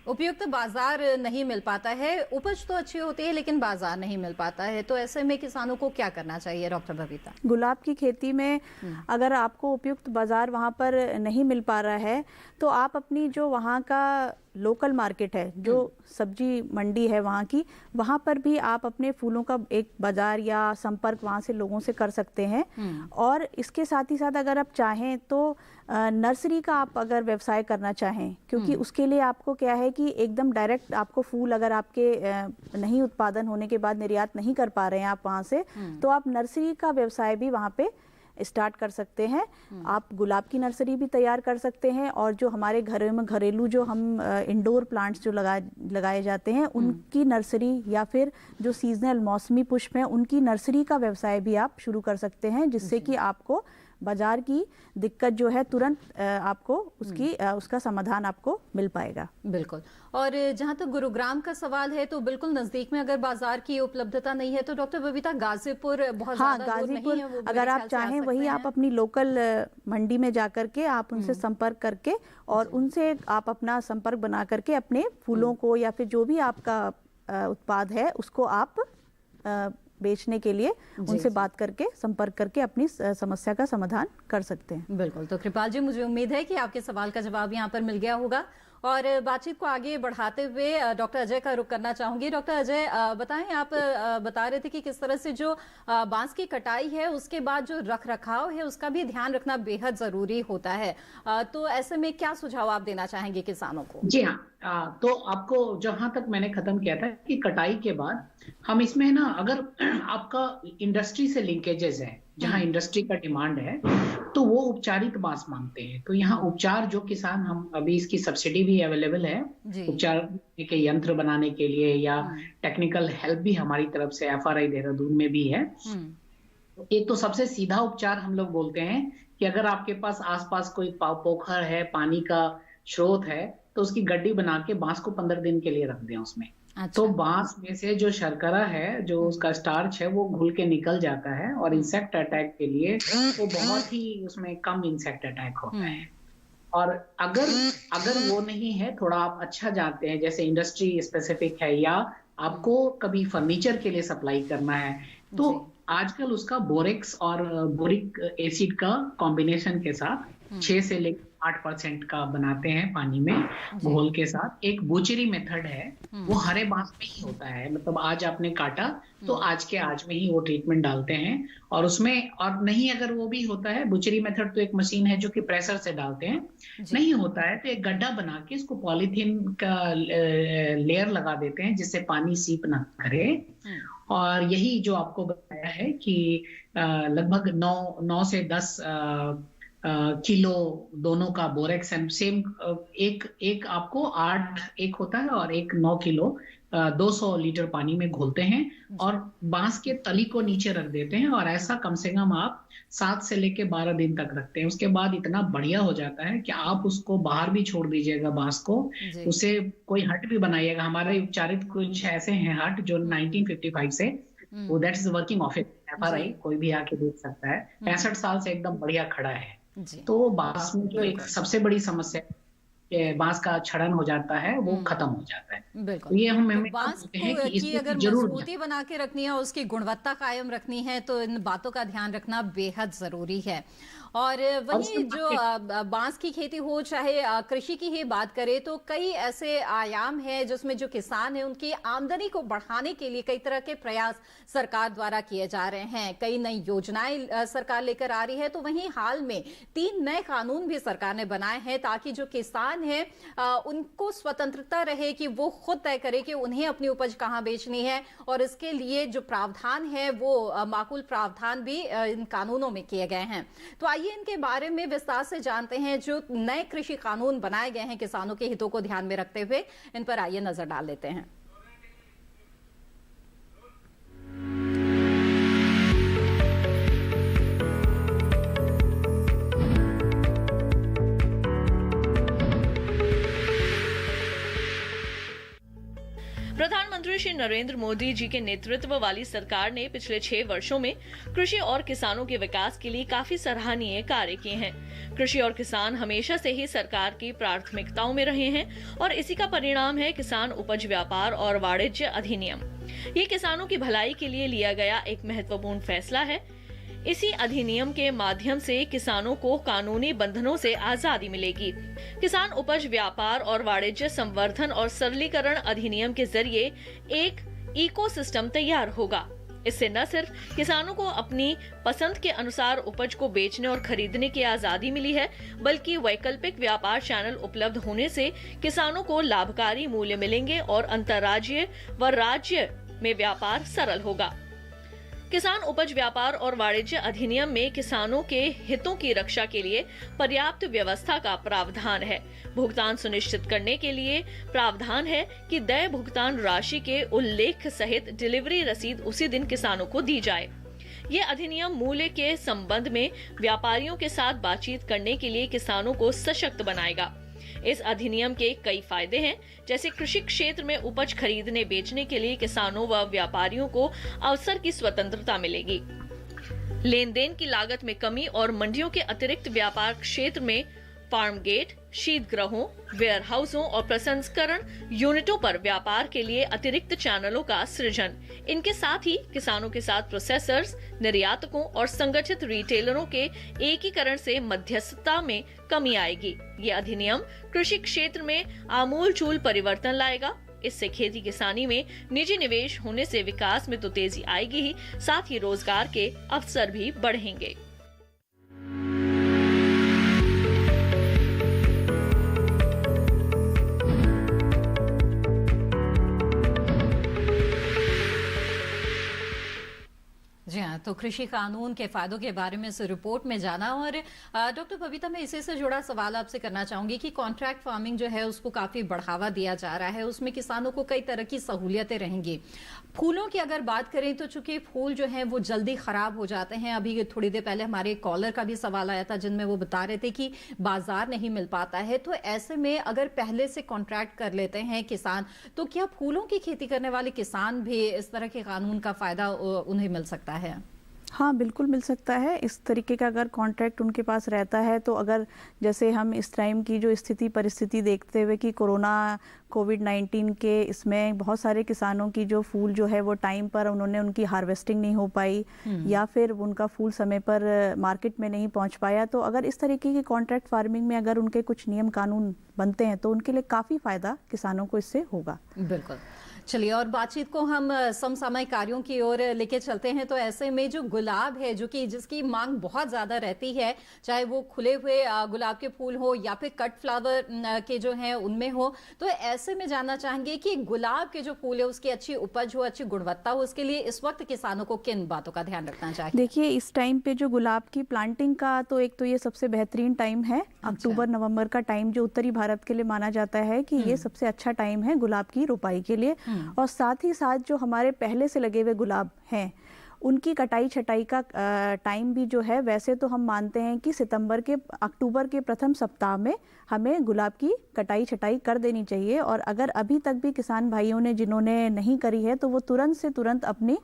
उपयुक्त बाजार नहीं मिल पाता है, उपज तो अच्छी होती है लेकिन बाजार नहीं मिल पाता है, तो ऐसे में किसानों को क्या करना चाहिए डॉक्टर बबीता? गुलाब की खेती में अगर आपको उपयुक्त बाजार वहाँ पर नहीं मिल पा रहा है तो आप अपनी जो वहाँ का लोकल मार्केट है, जो सब्जी मंडी है वहाँ की, वहाँ पर भी आप अपने फूलों का एक बाजार या संपर्क वहाँ से लोगों से कर सकते हैं। और इसके साथ ही साथ अगर आप चाहें तो नर्सरी का आप अगर व्यवसाय करना चाहें, क्योंकि उसके लिए आपको क्या है कि एकदम डायरेक्ट आपको फूल अगर आपके नहीं उत्पादन होने के बाद निर्यात नहीं कर पा रहे हैं आप वहाँ से, तो आप नर्सरी का व्यवसाय भी वहाँ पे स्टार्ट कर सकते हैं। आप गुलाब की नर्सरी भी तैयार कर सकते हैं, और जो हमारे घरों में घरेलू जो हम इंडोर प्लांट्स जो लगाए जाते हैं उनकी नर्सरी, या फिर जो सीजनल मौसमी पुष्प हैं उनकी नर्सरी का व्यवसाय भी आप शुरू कर सकते हैं, जिससे कि आपको बाजार की दिक्कत जो है तुरंत आपको उसका समाधान आपको मिल पाएगा। बिल्कुल। और जहाँ तक गुरुग्राम का सवाल है तो बिल्कुल नजदीक में अगर बाजार की उपलब्धता नहीं है तो डॉक्टर बबीता गाजीपुर बहुत ज्यादा दूर नहीं है, वो अगर आप चाहें वही आप अपनी लोकल मंडी में जाकर के आप उनसे संपर्क करके और उनसे आप अपना संपर्क बना करके अपने फूलों को या फिर जो भी आपका उत्पाद है उसको आप बेचने के लिए उनसे बात करके संपर्क करके अपनी समस्या का समाधान कर सकते हैं। बिल्कुल। तो कृपाल जी, मुझे उम्मीद है कि आपके सवाल का जवाब यहाँ पर मिल गया होगा। और बातचीत को आगे बढ़ाते हुए डॉक्टर अजय का रुख करना चाहूंगी। डॉक्टर अजय, बताएं, आप बता रहे थे कि किस तरह से जो बांस की कटाई है उसके बाद जो रख रखाव है उसका भी ध्यान रखना बेहद जरूरी होता है, तो ऐसे में क्या सुझाव आप देना चाहेंगे किसानों को? जी हाँ, तो आपको जहां तक मैंने खत्म किया था कि कटाई के बाद हम इसमें ना, अगर आपका इंडस्ट्री से लिंकेजेस है, जहां इंडस्ट्री का डिमांड है, तो वो उपचारित बांस मांगते हैं। तो यहाँ उपचार जो किसान, हम अभी इसकी सब्सिडी भी अवेलेबल है उपचार के यंत्र बनाने के लिए, या टेक्निकल हेल्प भी हमारी तरफ से FRI देहरादून में भी है। एक तो सबसे सीधा उपचार हम लोग बोलते हैं कि अगर आपके पास आसपास कोई पोखर है, पानी का स्रोत है, तो उसकी गड्डी बना के बांस को 15 दिन के लिए रख दें उसमें। तो बांस में से जो शर्करा है, जो उसका स्टार्च है, वो घुल के निकल जाता है, और इंसेक्ट अटैक के लिए वो बहुत ही उसमें कम इंसेक्ट अटैक होता है। और अगर वो नहीं है, थोड़ा आप अच्छा जानते हैं, जैसे इंडस्ट्री स्पेसिफिक है या आपको कभी फर्नीचर के लिए सप्लाई करना है, तो आजकल उसका बोरेक्स और बोरिक एसिड का कॉम्बिनेशन के साथ 6 से लेकर 8% का बनाते हैं पानी में घोल के साथ। एक बुचरी मेथड है, वो हरे बांस में ही होता है, मतलब आज आपने काटा तो आज के आज में ही वो ट्रीटमेंट डालते हैं। और उसमें, और नहीं अगर वो भी होता है बुचरी मेथड, तो एक मशीन है जो कि प्रेशर से डालते हैं, नहीं होता है तो एक गड्ढा बना के इसको पॉलीथीन का लेयर लगा देते हैं जिससे पानी सीप ना करे। और यही जो आपको बताया है कि लगभग 9 से 10 किलो दोनों का बोरेक्स एंड सेम, एक आपको 8 एक होता है और एक 9 किलो 200 लीटर पानी में घोलते हैं और बांस के तली को नीचे रख देते हैं। और ऐसा कम से कम आप 7 से लेके 12 दिन तक रखते हैं। उसके बाद इतना बढ़िया हो जाता है कि आप उसको बाहर भी छोड़ दीजिएगा बांस को, उसे कोई हट भी बनाइएगा। हमारे उपचारित कुछ ऐसे हैं हट जो 1955 से, वो that is working office FRI, कोई भी आके देख सकता है, 65 साल से एकदम बढ़िया खड़ा है। तो बांस में जो एक सबसे बड़ी समस्या बांस का क्षरण हो जाता है, वो खत्म हो जाता है। बिल्कुल। ये हम तो बांस की अगर मजबूती बना के रखनी है, उसकी गुणवत्ता कायम रखनी है, तो इन बातों का ध्यान रखना बेहद जरूरी है। और वहीं जो बांस की खेती हो, चाहे कृषि की ही बात करें, तो कई ऐसे आयाम हैं जिसमें जो किसान है उनकी आमदनी को बढ़ाने के लिए कई तरह के प्रयास सरकार द्वारा किए जा रहे हैं। कई नई योजनाएं सरकार लेकर आ रही है। तो वहीं हाल में 3 नए कानून भी सरकार ने बनाए हैं ताकि जो किसान है उनको स्वतंत्रता रहे कि वो खुद तय करे कि उन्हें अपनी उपज कहाँ बेचनी है। और इसके लिए जो प्रावधान है वो माकूल प्रावधान भी इन कानूनों में किए गए हैं। तो आइए इनके बारे में विस्तार से जानते हैं। जो नए कृषि कानून बनाए गए हैं किसानों के हितों को ध्यान में रखते हुए, इन पर आइए नजर डाल लेते हैं। प्रधानमंत्री श्री नरेंद्र मोदी जी के नेतृत्व वाली सरकार ने पिछले 6 वर्षों में कृषि और किसानों के विकास के लिए काफी सराहनीय कार्य किए हैं। कृषि और किसान हमेशा से ही सरकार की प्राथमिकताओं में रहे हैं और इसी का परिणाम है किसान उपज व्यापार और वाणिज्य अधिनियम। ये किसानों की भलाई के लिए लिया गया एक महत्वपूर्ण फैसला है। इसी अधिनियम के माध्यम से किसानों को कानूनी बंधनों से आजादी मिलेगी। किसान उपज व्यापार और वाणिज्य संवर्धन और सरलीकरण अधिनियम के जरिए एक इकोसिस्टम तैयार होगा। इससे न सिर्फ किसानों को अपनी पसंद के अनुसार उपज को बेचने और खरीदने की आजादी मिली है, बल्कि वैकल्पिक व्यापार चैनल उपलब्ध होने से किसानों को लाभकारी मूल्य मिलेंगे और अंतर्राज्यीय व राज्य में व्यापार सरल होगा। किसान उपज व्यापार और वाणिज्य अधिनियम में किसानों के हितों की रक्षा के लिए पर्याप्त व्यवस्था का प्रावधान है। भुगतान सुनिश्चित करने के लिए प्रावधान है कि देय भुगतान राशि के उल्लेख सहित डिलीवरी रसीद उसी दिन किसानों को दी जाए। ये अधिनियम मूल्य के संबंध में व्यापारियों के साथ बातचीत करने के लिए किसानों को सशक्त बनाएगा। इस अधिनियम के कई फायदे हैं, जैसे कृषि क्षेत्र में उपज खरीदने बेचने के लिए किसानों व व्यापारियों को अवसर की स्वतंत्रता मिलेगी। लेन देन की लागत में कमी और मंडियों के अतिरिक्त व्यापार क्षेत्र में फार्म गेट, शीतगृहों, वेयर हाउसों और प्रसंस्करण यूनिटों पर व्यापार के लिए अतिरिक्त चैनलों का सृजन। इनके साथ ही किसानों के साथ प्रोसेसर्स, निर्यातकों और संगठित रिटेलरों के एकीकरण से मध्यस्थता में कमी आएगी। ये अधिनियम कृषि क्षेत्र में आमूलचूल परिवर्तन लाएगा। इससे खेती किसानी में निजी निवेश होने से विकास में तो तेजी आएगी ही, साथ ही रोजगार के अवसर भी बढ़ेंगे। जी हाँ, तो कृषि कानून के फायदों के बारे में इस रिपोर्ट में जाना। और डॉक्टर बबीता, मैं इसी से जुड़ा सवाल आपसे करना चाहूंगी कि कॉन्ट्रैक्ट फार्मिंग जो है उसको काफी बढ़ावा दिया जा रहा है, उसमें किसानों को कई तरह की सहूलियतें रहेंगी। फूलों की अगर बात करें तो चूंकि फूल जो है वो जल्दी खराब हो जाते हैं, अभी थोड़ी देर पहले हमारे कॉलर का भी सवाल आया था जिनमें वो बता रहे थे कि बाजार नहीं मिल पाता है, तो ऐसे में अगर पहले से कॉन्ट्रैक्ट कर लेते हैं किसान, तो क्या फूलों की खेती करने वाले किसान भी इस तरह के कानून का फायदा उन्हें मिल सकता है? हाँ, बिल्कुल मिल सकता है। इस तरीके का अगर कॉन्ट्रैक्ट उनके पास रहता है तो अगर जैसे हम इस टाइम की जो स्थिति परिस्थिति देखते हुए कि कोरोना कोविड-19 के इसमें बहुत सारे किसानों की जो फूल जो है वो टाइम पर उनकी हार्वेस्टिंग नहीं हो पाई या फिर उनका फूल समय पर मार्केट में नहीं पहुंच पाया, तो अगर इस तरीके की कॉन्ट्रैक्ट फार्मिंग में अगर उनके कुछ नियम कानून बनते हैं तो उनके लिए काफ़ी फायदा किसानों को इससे होगा। बिल्कुल। चलिए, और बातचीत को हम समसामयिक कार्यों की ओर लेके चलते हैं। तो ऐसे में जो गुलाब है, जो कि जिसकी मांग बहुत ज्यादा रहती है, चाहे वो खुले हुए गुलाब के फूल हो या फिर कट फ्लावर के जो है उनमें हो, तो ऐसे में जानना चाहेंगे कि गुलाब के जो फूल है उसकी अच्छी उपज हो, अच्छी गुणवत्ता हो, उसके लिए इस वक्त किसानों को किन बातों का ध्यान रखना चाहिए? देखिए, इस टाइम पे जो गुलाब की प्लांटिंग का तो एक तो ये सबसे बेहतरीन टाइम है। अक्टूबर नवंबर का टाइम जो उत्तरी भारत के लिए माना जाता है कि ये सबसे अच्छा टाइम है गुलाब की रोपाई के लिए। और साथ ही साथ जो हमारे पहले से लगे हुए गुलाब हैं उनकी कटाई छटाई का टाइम भी जो है, वैसे तो हम मानते हैं कि अक्टूबर के प्रथम सप्ताह में हमें गुलाब की कटाई छटाई कर देनी चाहिए। और अगर अभी तक भी किसान भाइयों ने जिन्होंने नहीं करी है तो वो तुरंत से तुरंत अपनी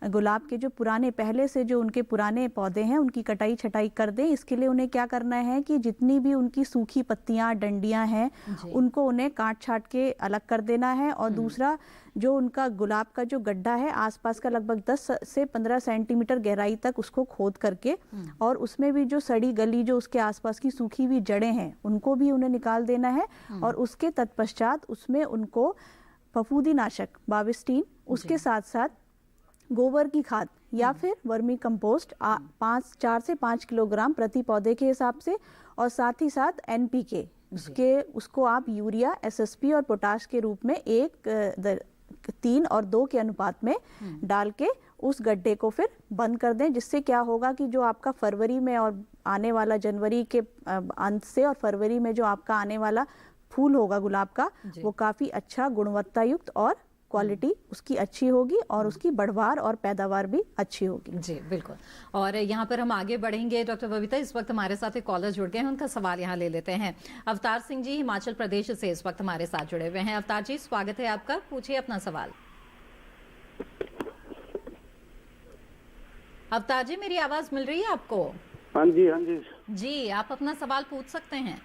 गुलाब के जो पहले से जो उनके पुराने पौधे हैं उनकी कटाई छटाई कर दें। इसके लिए उन्हें क्या करना है कि जितनी भी उनकी सूखी पत्तियां, डंडियां हैं, उनको उन्हें काट छाट के अलग कर देना है। और दूसरा, जो उनका गुलाब का जो गड्ढा है आसपास का लगभग 10 से 15 सेंटीमीटर गहराई तक उसको खोद करके और उसमें भी जो सड़ी गली जो उसके आसपास की सूखी हुई जड़ें हैं उनको भी उन्हें निकाल देना है। और उसके तत्पश्चात उसमें उनको फफूंदीनाशक बाविस्टीन, उसके साथ साथ गोबर की खाद या फिर वर्मी कंपोस्ट 4 से 5 किलोग्राम प्रति पौधे के हिसाब से, और साथ ही साथ NPK उसको आप यूरिया, SSP और पोटाश के रूप में 3 और 2 के अनुपात में डाल के उस गड्ढे को फिर बंद कर दें। जिससे क्या होगा कि जो आपका फरवरी में और आने वाला जनवरी के अंत से और फरवरी में जो आपका आने वाला फूल होगा गुलाब का, वो काफ़ी अच्छा गुणवत्ता युक्त और क्वालिटी उसकी अच्छी होगी और उसकी बढ़वार और पैदावार भी अच्छी होगी। जी बिल्कुल। और यहाँ पर हम आगे बढ़ेंगे डॉक्टर बबीता, इस वक्त हमारे साथ एक कॉलर जुड़ गए हैं, उनका सवाल यहाँ ले लेते हैं। अवतार सिंह जी हिमाचल प्रदेश से इस वक्त हमारे साथ जुड़े हुए हैं। अवतार जी, स्वागत है आपका, पूछिए अपना सवाल। अवतार जी, मेरी आवाज मिल रही है आपको? हाँ जी, हाँ जी जी, आप अपना सवाल पूछ सकते हैं।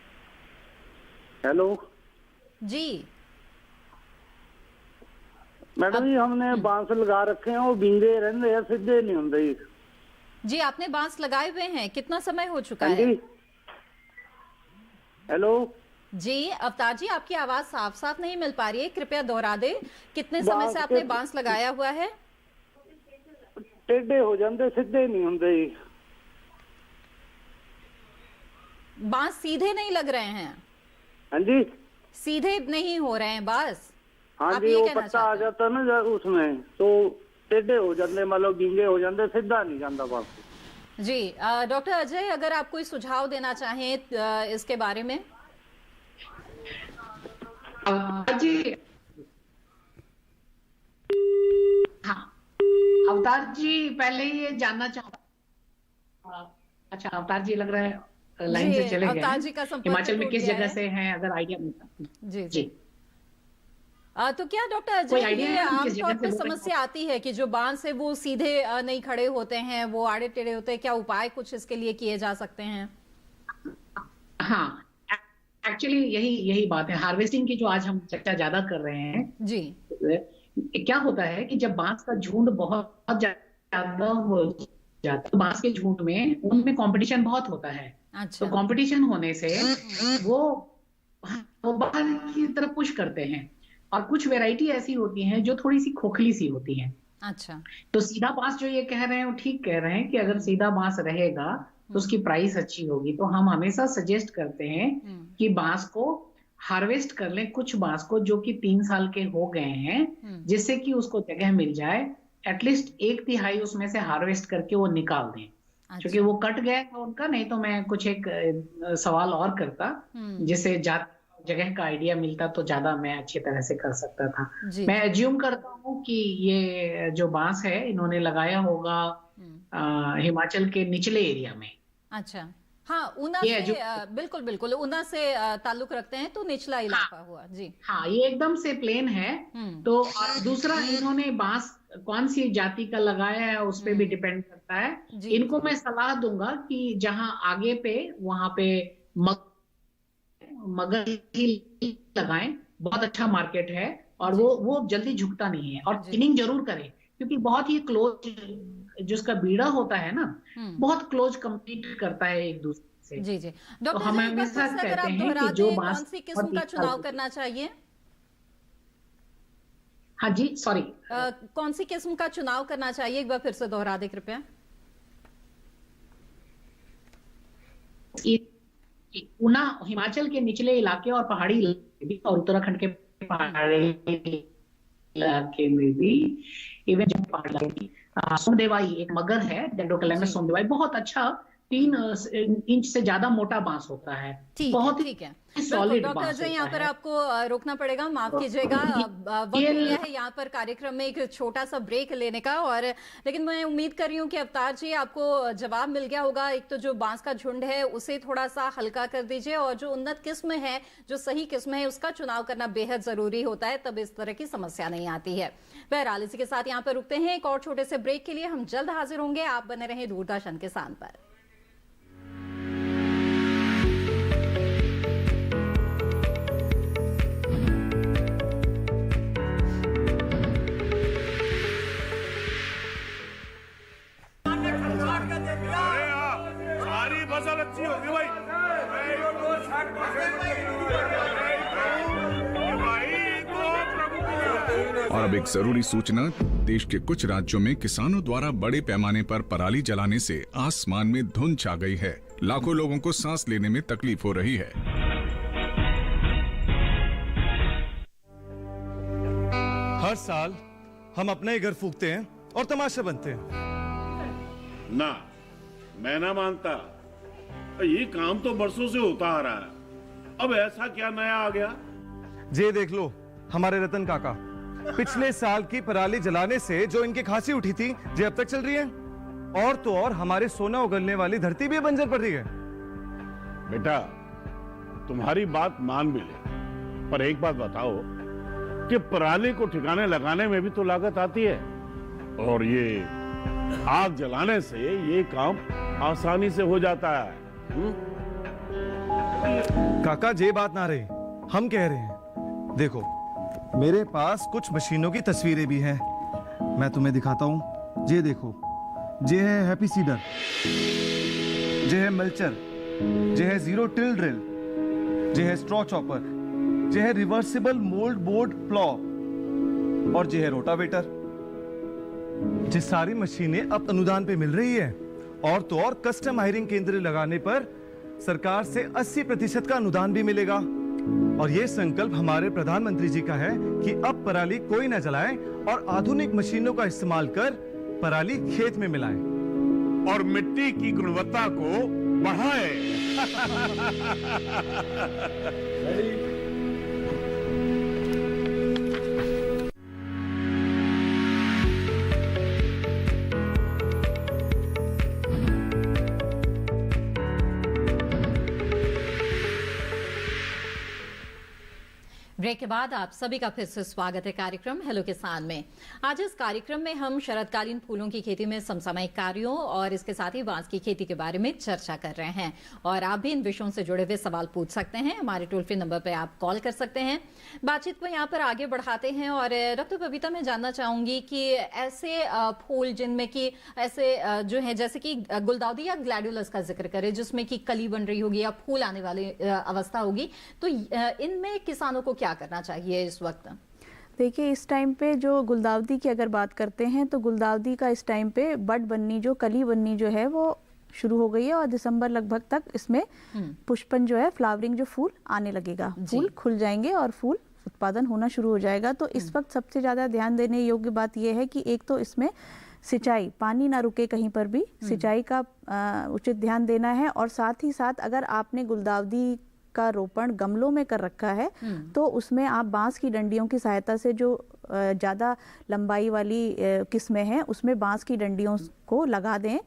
हेलो जी मैडम जी, हमने बांस लगा रखे हैं, वो बिंगे रहते हैं, सीधे नहीं होंगे। जी, आपने बांस लगाए हुए हैं, कितना समय हो चुका है? हेलो जी अवतार जी, आपकी आवाज साफ साफ नहीं मिल पा रही है, कृपया दोहरा दें। कितने समय से आपने बांस लगाया हुआ है? टेढ़े हो जाते, सीधे नहीं होंगे। बांस सीधे नहीं लग रहे हैं? हाँ जी, सीधे नहीं हो रहे हैं बांस? हाँ जी, वो पत्ता आ जाता है ना उसमें, तो टेढ़े हो जाते, मतलब गींगे हो जाते, सीधा नहीं जाता बांस। जी डॉक्टर अजय, अगर आप कोई सुझाव देना चाहें इसके बारे में। जी हाँ, अवतार जी पहले ये जानना चाहता। अच्छा, अवतार जी लग रहा है लाइन से चले गए। अवतार जी का संपर्क हिमाचल में किस जगह से हैं, अगर आइडिया मिलता। जी जी तो क्या डॉक्टर अजय, ये आमतौर पर समस्या आती है कि जो बांस है वो सीधे नहीं खड़े होते हैं, वो आड़े टेढ़े होते हैं, क्या उपाय कुछ इसके लिए किए जा सकते हैं? हाँ, एक्चुअली यही बात है। हार्वेस्टिंग की जो आज हम चर्चा ज्यादा कर रहे हैं जी, क्या होता है कि जब बांस का झुंड बहुत ज्यादा हो जाता है, बांस के झुंड में उनमें कंपटीशन बहुत होता है। अच्छा। तो कंपटीशन होने से वो बाहर की तरफ पुश करते हैं, और कुछ वैरायटी ऐसी होती हैं जो थोड़ी सी खोखली सी होती हैं। अच्छा। तो सीधा बांस जो ये कह रहे हैं वो ठीक कह रहे हैं कि अगर सीधा बांस रहेगा तो उसकी प्राइस अच्छी होगी। तो हम हमेशा सजेस्ट करते हैं कि बांस को हार्वेस्ट कर लें, कुछ बांस को जो कि 3 साल के हो गए हैं, जिससे कि उसको जगह मिल जाए, एटलीस्ट 1/3 उसमें से हार्वेस्ट करके वो निकाल दें। क्योंकि वो कट गया था उनका, नहीं तो मैं कुछ एक सवाल और करता जिससे जगह का आइडिया मिलता तो ज्यादा मैं अच्छी तरह से कर सकता था। मैं एज्यूम करता हूँ कि ये जो बांस है इन्होंने लगाया होगा हिमाचल के निचले एरिया में। अच्छा, हाँ, ऊना से बिल्कुल बिल्कुल ऊना से ताल्लुक रखते हैं, तो निचला इलाका हुआ। जी हाँ, ये एकदम से प्लेन है। तो और दूसरा, इन्होंने बांस कौन सी जाति का लगाया है उस पे भी डिपेंड करता है। इनको मैं सलाह दूंगा कि जहाँ आगे पे वहां पे मगर ही लगाएं, बहुत अच्छा मार्केट है, और वो जल्दी झुकता नहीं है। और थिनिंग जरूर करें, क्योंकि बहुत ही क्लोज जिसका बीड़ा होता है ना, बहुत क्लोज कंपीट करता है एक दूसरे से। जी जी तो डॉक्टर, हम हमेशा कहते हैं कि जो बांस कौन सी किस्म का चुनाव करना चाहिए? हाँ जी, सॉरी, कौन सी किस्म का चुनाव करना चाहिए, एक बार फिर से दोहरा दे कृपया। ऊना, हिमाचल के निचले इलाके और पहाड़ी इलाके भी, और उत्तराखंड के पहाड़ी इलाके में भी, इवन जो पहाड़ी इलाके, सोमदेवाई एक मगर है, डेंड्रोकैलेमस सोमदेवाई, बहुत अच्छा 3 इंच से ज्यादा मोटा बांस होता है। बहुत ठीक है। सॉलिड डॉक्टर अजय, यहाँ पर आपको रोकना पड़ेगा, माफ कीजिएगा। वक्त लिया है यहाँ पर कार्यक्रम में एक छोटा सा ब्रेक लेने का, और लेकिन मैं उम्मीद कर रही हूँ कि अवतार जी आपको जवाब मिल गया होगा। एक तो जो बांस का झुंड है उसे थोड़ा सा हल्का कर दीजिए, और जो उन्नत किस्म है, जो सही किस्म है, उसका चुनाव करना बेहद जरूरी होता है, तब इस तरह की समस्या नहीं आती है। बहरहाल, इसी के साथ यहाँ पर रुकते हैं एक और छोटे से ब्रेक के लिए। हम जल्द हाजिर होंगे, आप बने रहें दूरदर्शन किसान पर। सारी फसल अच्छी होगी भाई। और अब एक जरूरी सूचना, देश के कुछ राज्यों में किसानों द्वारा बड़े पैमाने पर पराली जलाने से आसमान में धुंध छा गई है। लाखों लोगों को सांस लेने में तकलीफ हो रही है। हर साल हम अपना ही घर फूंकते हैं और तमाशे बनते हैं। ना, मैं ना मानता। ये काम तो बरसों से होता आ रहा है, अब ऐसा क्या नया आ गया? ये देख लो, हमारे रतन काका, पिछले साल की पराली जलाने से जो इनकी खांसी उठी थी, ये अब तक चल रही है। और तो और हमारे सोना उगलने वाली धरती भी बंजर पड़ रही है। बेटा, तुम्हारी बात मान भी ले, पर एक बात बताओ कि पराली को ठिकाने लगाने में भी तो लागत आती है, और ये आग जलाने से ये काम आसानी से हो जाता है। काका, ये बात ना रही, हम कह रहे हैं, देखो मेरे पास कुछ मशीनों की तस्वीरें भी हैं, मैं तुम्हें दिखाता हूं। ये देखो, जे है हैप्पी सीडर, जे है मल्चर, जे है जीरो टिल ड्रिल, जे है स्ट्रॉ चॉपर, जे है रिवर्सिबल मोल्ड बोर्ड प्लॉ और जे है रोटावेटर। ये सारी मशीनें अब अनुदान पे मिल रही है और तो और कस्टम हायरिंग केंद्र लगाने पर सरकार से 80% का अनुदान भी मिलेगा। और ये संकल्प हमारे प्रधानमंत्री जी का है कि अब पराली कोई न जलाए और आधुनिक मशीनों का इस्तेमाल कर पराली खेत में मिलाएं और मिट्टी की गुणवत्ता को बढ़ाएं। ब्रेक के बाद आप सभी का फिर से स्वागत है कार्यक्रम हेलो किसान में। आज इस कार्यक्रम में हम शरदकालीन फूलों की खेती में समसामयिक कार्यों और इसके साथ ही बांस की खेती के बारे में चर्चा कर रहे हैं और आप भी इन विषयों से जुड़े हुए सवाल पूछ सकते हैं। हमारे टोल फ्री नंबर पर आप कॉल कर सकते हैं। बातचीत को यहाँ पर आगे बढ़ाते हैं और डॉक्टर बबीता, मैं जानना चाहूंगी कि ऐसे फूल जिनमें कि ऐसे जो है जैसे कि गुलदाउदी या ग्लैडियोलस का जिक्र करें जिसमें कि कली बन रही होगी या फूल आने वाली अवस्था होगी, तो इनमें किसानों को क्या करना चाहिए इस वक्त? देखिए, इस टाइम पे जो गुलदाउदी की अगर बात करते हैं तो गुलदाउदी का इस टाइम पे बड बननी, जो कली बननी जो है वो शुरू हो गई है और दिसंबर लगभग तक इसमें पुष्पन जो है, फ्लावरिंग जो फूल आने लगेगा, फूल खुल जाएंगे और फूल उत्पादन होना शुरू हो जाएगा। तो इस वक्त सबसे ज्यादा ध्यान देने योग्य बात यह है कि एक तो इसमें सिंचाई, पानी ना रुके कहीं पर भी, सिंचाई का उचित ध्यान देना है। और साथ ही साथ अगर आपने गुलदाउदी का रोपण गमलों में कर रखा है तो उसमें आप बांस की डंडियों की सहायता से, जो ज़्यादा लंबाई वाली किस्में हैं उसमें बांस की डंडियों को लगा दें।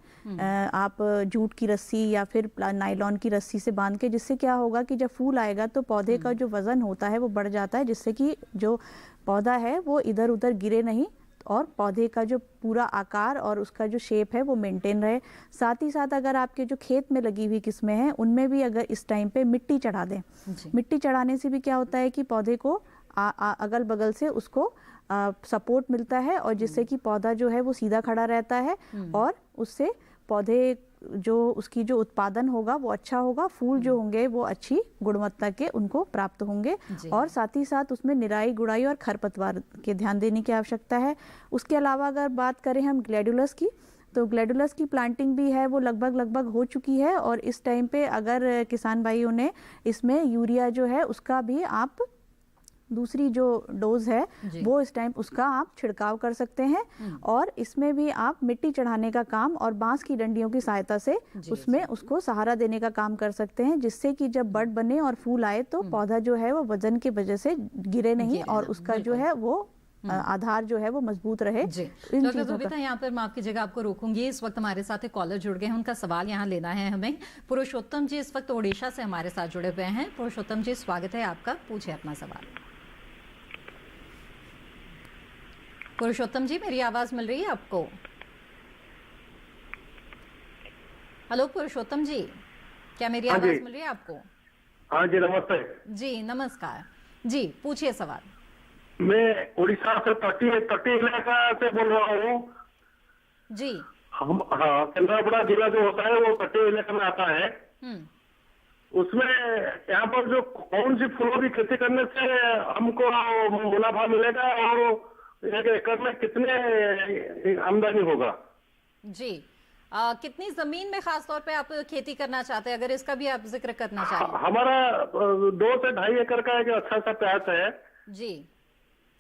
आप जूट की रस्सी या फिर नायलॉन की रस्सी से बांध के, जिससे क्या होगा कि जब फूल आएगा तो पौधे का जो वजन होता है वो बढ़ जाता है, जिससे कि जो पौधा है वो इधर उधर गिरे नहीं और पौधे का जो पूरा आकार और उसका जो शेप है वो मेंटेन रहे। साथ ही साथ अगर आपके जो खेत में लगी हुई किस्में हैं उनमें भी अगर इस टाइम पे मिट्टी चढ़ा दें, मिट्टी चढ़ाने से भी क्या होता है कि पौधे को अगल बगल से उसको सपोर्ट मिलता है और जिससे कि पौधा जो है वो सीधा खड़ा रहता है और उससे पौधे जो उसकी जो उत्पादन होगा वो अच्छा होगा, फूल जो होंगे वो अच्छी गुणवत्ता के उनको प्राप्त होंगे। और साथ ही साथ उसमें निराई गुड़ाई और खरपतवार के ध्यान देने की आवश्यकता है। उसके अलावा अगर बात करें हम ग्लैडियोलस की, तो ग्लैडियोलस की प्लांटिंग भी है वो लगभग हो चुकी है और इस टाइम पे अगर किसान भाइयों ने इसमें यूरिया जो है उसका भी आप दूसरी जो डोज है वो इस टाइम उसका आप छिड़काव कर सकते हैं। और इसमें भी आप मिट्टी चढ़ाने का काम और बांस की डंडियों की सहायता से उसमें उसको सहारा देने का काम कर सकते हैं, जिससे कि जब बड बने और फूल आए तो पौधा जो है वो वजन की वजह से गिरे नहीं और उसका जो है वो आधार जो है वो मजबूत रहे। डॉक्टर बबीता, यहाँ पर मैं आपकी जगह आपको रोकूंगी। इस वक्त हमारे साथ एक कॉलर जुड़ गए हैं, उनका सवाल यहाँ लेना है हमें। पुरुषोत्तम जी इस वक्त ओडिशा से हमारे साथ जुड़े हुए हैं। पुरुषोत्तम जी, स्वागत है आपका, पूछे अपना सवाल। पुरुषोत्तम जी, मेरी आवाज मिल रही है आपको? हेलो पुरुषोत्तम जी, क्या मेरी आवाज मिल रही है आपको? हाँ जी, नमस्ते जी। नमस्कार जी, पूछिए सवाल। मैं उड़ीसा से तटीय इलाका से बोल रहा हूँ जी। हम केंद्रापड़ा जिला जो होता है वो तटीय इलाके में आता है। उसमें यहाँ पर जो कौन सी फूलों की खेती करने से हमको मुनाफा मिलेगा और एक एकड़ में कितने आमदनी होगा? जी, कितनी जमीन में खास तौर पे आप खेती करना चाहते हैं, अगर इसका भी आप जिक्र करना चाहिए? हमारा 2 से 2.5 एकड़ का एक अच्छा सा प्याज है जी,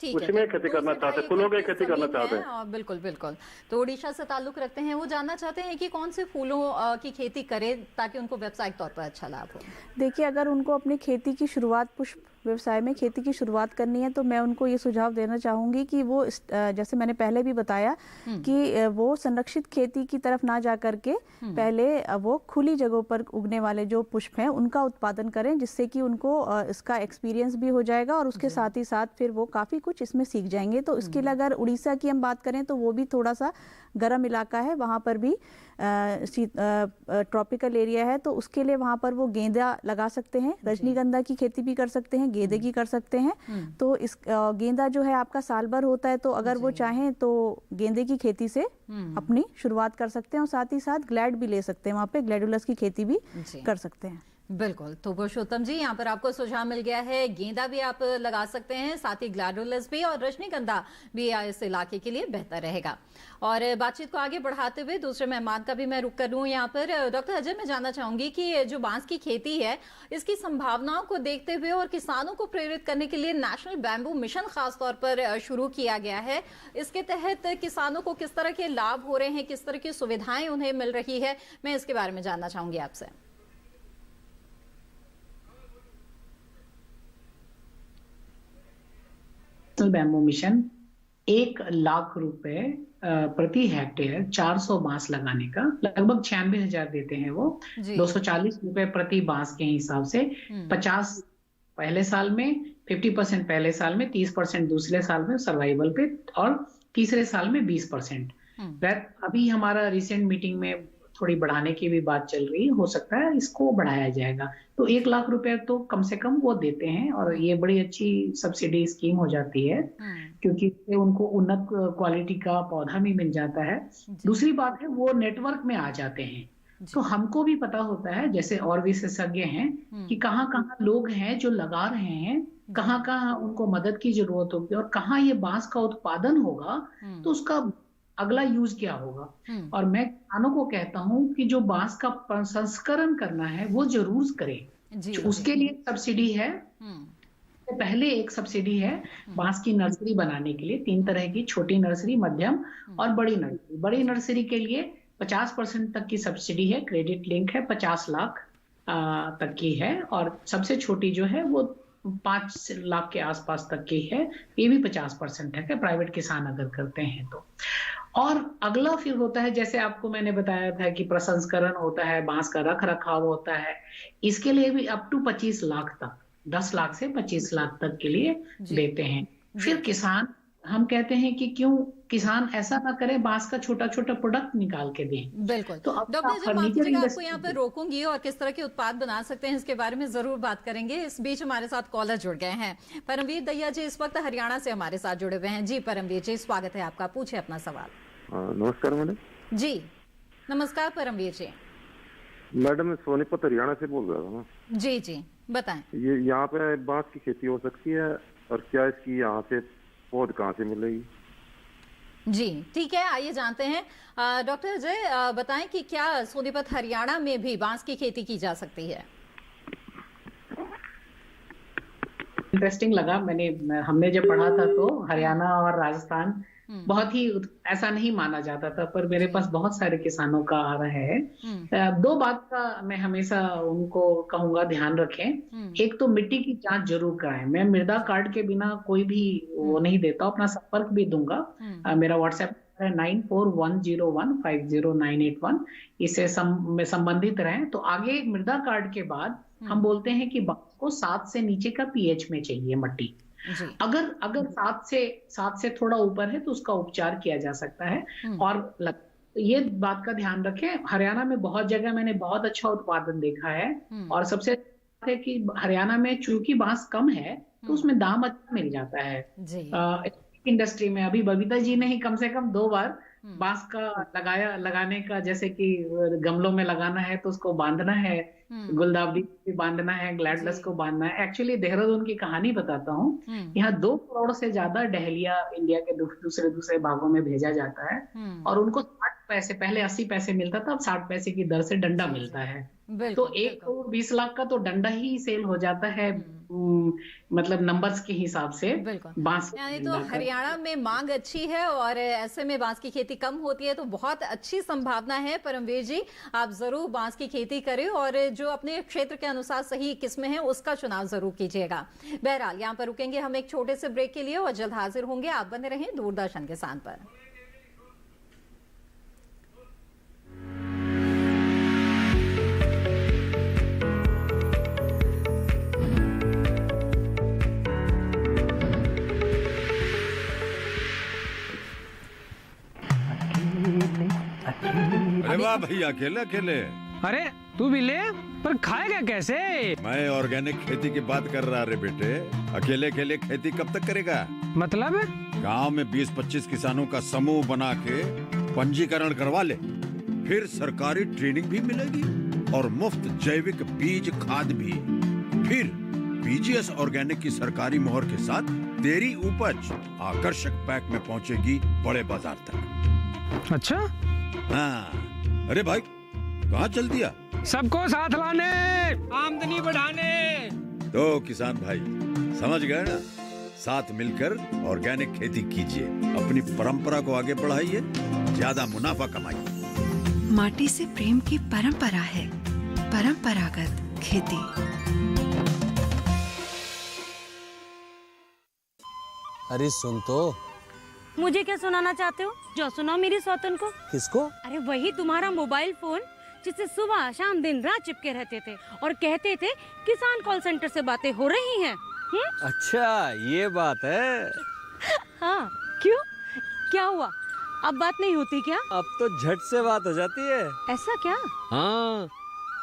ठीक है, उसमें खेती करना चाहते हैं, फूलों की खेती करना चाहते हैं। बिल्कुल बिल्कुल। तो उड़ीसा से ताल्लुक रखते हैं, वो जानना चाहते हैं कि कौन से फूलों की खेती करें ताकि उनको व्यावसायिक तौर पर अच्छा लाभ हो। देखिए, अगर उनको अपनी खेती की शुरुआत, पुष्प व्यवसाय में खेती की शुरुआत करनी है तो मैं उनको ये सुझाव देना चाहूँगी कि वो जैसे मैंने पहले भी बताया कि वो संरक्षित खेती की तरफ ना जा करके पहले वो खुली जगहों पर उगने वाले जो पुष्प हैं उनका उत्पादन करें, जिससे कि उनको इसका एक्सपीरियंस भी हो जाएगा और उसके साथ ही साथ फिर वो काफ़ी कुछ इसमें सीख जाएंगे। तो इसके लिए अगर उड़ीसा की हम बात करें तो वो भी थोड़ा सा गर्म इलाका है, वहाँ पर भी ट्रॉपिकल एरिया है, तो उसके लिए वहाँ पर वो गेंदा लगा सकते हैं, रजनीगंधा की खेती भी कर सकते हैं, गेंदे की कर सकते हैं। तो इस गेंदा जो है आपका साल भर होता है, तो अगर वो चाहें तो गेंदे की खेती से अपनी शुरुआत कर सकते हैं और साथ ही साथ ग्लैड भी ले सकते हैं, वहाँ पे ग्लैडुलस की खेती भी कर सकते हैं। बिल्कुल। तो पुरुषोत्तम जी, यहाँ पर आपको सुझाव मिल गया है, गेंदा भी आप लगा सकते हैं, साथ ही ग्लैडुलस भी, और रजनीगंधा भी इस इलाके के लिए बेहतर रहेगा। और बातचीत को आगे बढ़ाते हुए दूसरे मेहमान का भी मैं रुक कर लूँ यहाँ पर। डॉक्टर अजय, मैं जानना चाहूंगी कि जो बांस की खेती है, इसकी संभावनाओं को देखते हुए और किसानों को प्रेरित करने के लिए नेशनल बैम्बू मिशन खासतौर पर शुरू किया गया है। इसके तहत किसानों को किस तरह के लाभ हो रहे हैं, किस तरह की सुविधाएं उन्हें मिल रही है, मैं इसके बारे में जानना चाहूंगी आपसे। नेशनल बैम्बू मिशन 1 लाख रुपए प्रति हेक्टेयर 400 बांस लगाने का, लगभग 96,000 देते हैं वो, 240 रुपए प्रति बांस के हिसाब से, 50 पहले साल में, 50% पहले साल में, 30% दूसरे साल में सर्वाइवल पे, और तीसरे साल में 20%। अभी हमारा रिसेंट मीटिंग में थोड़ी बढ़ाने की भी बात चल रही है, हो सकता है इसको बढ़ाया जाएगा। तो 1 लाख रुपए तो कम से कम वो देते हैं, और ये बड़ी अच्छी सब्सिडी स्कीम हो जाती है, क्योंकि उनको उन्नत क्वालिटी का पौधा भी मिल जाता है। दूसरी बात है, वो नेटवर्क में आ जाते हैं, तो हमको भी पता होता है, जैसे और विशेषज्ञ हैं, कि कहाँ कहाँ लोग हैं जो लगा रहे हैं, कहाँ कहाँ उनको मदद की जरूरत होगी, और कहाँ ये बांस का उत्पादन होगा तो उसका अगला यूज क्या होगा। और मैं किसानों को कहता हूं कि जो बांस का प्रसंस्करण करना है वो जरूर करें। उसके लिए सब्सिडी है, पहले एक सब्सिडी है बांस की नर्सरी बनाने के लिए, 3 तरह की, छोटी नर्सरी, मध्यम और बड़ी नर्सरी। बड़ी नर्सरी के लिए 50% तक की सब्सिडी है, क्रेडिट लिंक है, 50 लाख तक की है, और सबसे छोटी जो है वो 5 लाख के आसपास तक की है, ये भी 50% है, प्राइवेट किसान अगर करते हैं तो। और अगला फिर होता है, जैसे आपको मैंने बताया था कि प्रसंस्करण होता है, बांस का रख रखाव होता है, इसके लिए भी अप टू 25 लाख तक, 10 लाख से 25 लाख तक के लिए देते हैं। फिर किसान, हम कहते हैं कि क्यों किसान ऐसा ना करे, बांस का छोटा छोटा प्रोडक्ट निकाल के दें। बिल्कुल। तो डॉक्टर जी, आपको यहाँ पर रोकूंगी और किस तरह के उत्पाद बना सकते हैं इसके बारे में जरूर बात करेंगे। इस बीच हमारे साथ कॉलर जुड़ गए हैं। परमवीर दहिया जी इस वक्त हरियाणा से हमारे साथ जुड़े हुए हैं। जी परमवीर जी, स्वागत है आपका, पूछे अपना सवाल। नमस्कार मैडम। जी नमस्कार परमवीर जी। मैडम सोनीपत हरियाणा से बोल रहा था। जी जी बताएं। ये यहाँ पे बांस की खेती हो सकती है, और क्या इसकी यहाँ से पौध कहाँ से मिलेगी? जी ठीक है, आइए जानते हैं। डॉक्टर अजय बताएं कि क्या सोनीपत हरियाणा में भी बांस की खेती की जा सकती है? इंटरेस्टिंग लगा, हमने जब पढ़ा था तो हरियाणा और राजस्थान बहुत ही ऐसा नहीं माना जाता था, पर मेरे पास बहुत सारे किसानों का आ रहा है। 2 बात का मैं हमेशा उनको कहूंगा ध्यान रखें। एक तो मिट्टी की जांच जरूर कराएं। मैं मृदा कार्ड के बिना कोई भी वो नहीं देता, अपना संपर्क भी दूंगा। मेरा व्हाट्सएप है 9411050981, इससे संबंधित रहें। तो आगे मृदा कार्ड के बाद हम बोलते हैं कि बांस को 7 से नीचे का पीएच में चाहिए मट्टी। अगर 7 से थोड़ा ऊपर है तो उसका उपचार किया जा सकता है। और ये बात का ध्यान रखें, हरियाणा में बहुत जगह मैंने बहुत अच्छा उत्पादन देखा है, और सबसे है कि हरियाणा में चूंकि बांस कम है तो उसमें दाम अच्छा मिल जाता है। इंडस्ट्री में अभी बबीता जी ने ही कम से कम 2 बार बांस का लगाने का, जैसे कि गमलों में लगाना है तो उसको बांधना है, गुलदावरी भी बांधना है, ग्लैडुलस को बांधना है। एक्चुअली देहरादून की कहानी बताता हूँ। यहाँ 2 करोड़ से ज्यादा डहलिया इंडिया के दूसरे भागों में भेजा जाता है, और उनको 60 पैसे, पहले 80 पैसे मिलता था, अब 60 पैसे की दर से डंडा मिलता है। तो 1 करोड़ 20 लाख का तो डंडा ही सेल हो जाता है, मतलब नंबर्स के हिसाब से। बांस यानी तो हरियाणा में मांग अच्छी है, और ऐसे में बांस की खेती कम होती है, तो बहुत अच्छी संभावना है। परमवीर जी, आप जरूर बांस की खेती करें, और जो अपने क्षेत्र के अनुसार सही किस्में हैं उसका चुनाव जरूर कीजिएगा। बहरहाल यहाँ पर रुकेंगे हम एक छोटे से ब्रेक के लिए, और जल्द हाजिर होंगे। आप बने रहें दूरदर्शन किसान पर। अरे वाह भैया, अकेले अकेले। अरे तू भी ले, पर खाएगा कैसे? मैं ऑर्गेनिक खेती की बात कर रहा रे बेटे। अकेले अकेले खेती कब तक करेगा? मतलब? गांव में 20-25 किसानों का समूह बना के पंजीकरण करवा ले, फिर सरकारी ट्रेनिंग भी मिलेगी और मुफ्त जैविक बीज खाद भी। फिर बीजीएस ऑर्गेनिक की सरकारी मोहर के साथ तेरी उपज आकर्षक पैक में पहुंचेगी बड़े बाजार तक। अच्छा? हाँ। अरे भाई कहाँ चल दिया? सबको साथ लाने, आमदनी बढ़ाने। तो किसान भाई समझ गए ना? साथ मिलकर ऑर्गेनिक खेती कीजिए, अपनी परंपरा को आगे बढ़ाइए, ज्यादा मुनाफा कमाइए। माटी से प्रेम की परंपरा है परंपरागत खेती। अरे सुन तो। मुझे क्या सुनाना चाहते हो? जो सुनाओ मेरी सौतन को। किसको? अरे वही तुम्हारा मोबाइल फोन जिससे सुबह शाम दिन रात चिपके रहते थे और कहते थे किसान कॉल सेंटर से बातें हो रही हैं। अच्छा ये बात है। हाँ क्यों, क्या हुआ? अब बात नहीं होती क्या? अब तो झट से बात हो जाती है। ऐसा क्या? हाँ,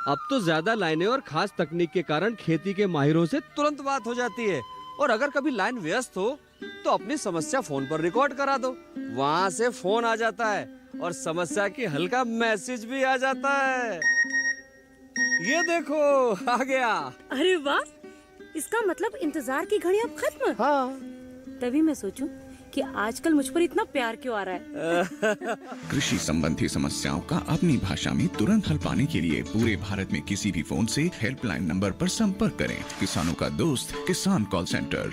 अब तो ज्यादा लाइनें और खास तकनीक के कारण खेती के माहिरों से तुरंत बात हो जाती है। और अगर कभी लाइन व्यस्त हो तो अपनी समस्या फोन पर रिकॉर्ड करा दो, वहाँ से फोन आ जाता है और समस्या की हल का मैसेज भी आ जाता है। ये देखो आ गया। अरे वाह, इसका मतलब इंतजार की घड़ी अब खत्म। हाँ। तभी मैं सोचूं कि आजकल मुझ पर इतना प्यार क्यों आ रहा है। कृषि संबंधी समस्याओं का अपनी भाषा में तुरंत हल पाने के लिए पूरे भारत में किसी भी फोन से हेल्पलाइन नंबर पर संपर्क करें। किसानों का दोस्त किसान कॉल सेंटर।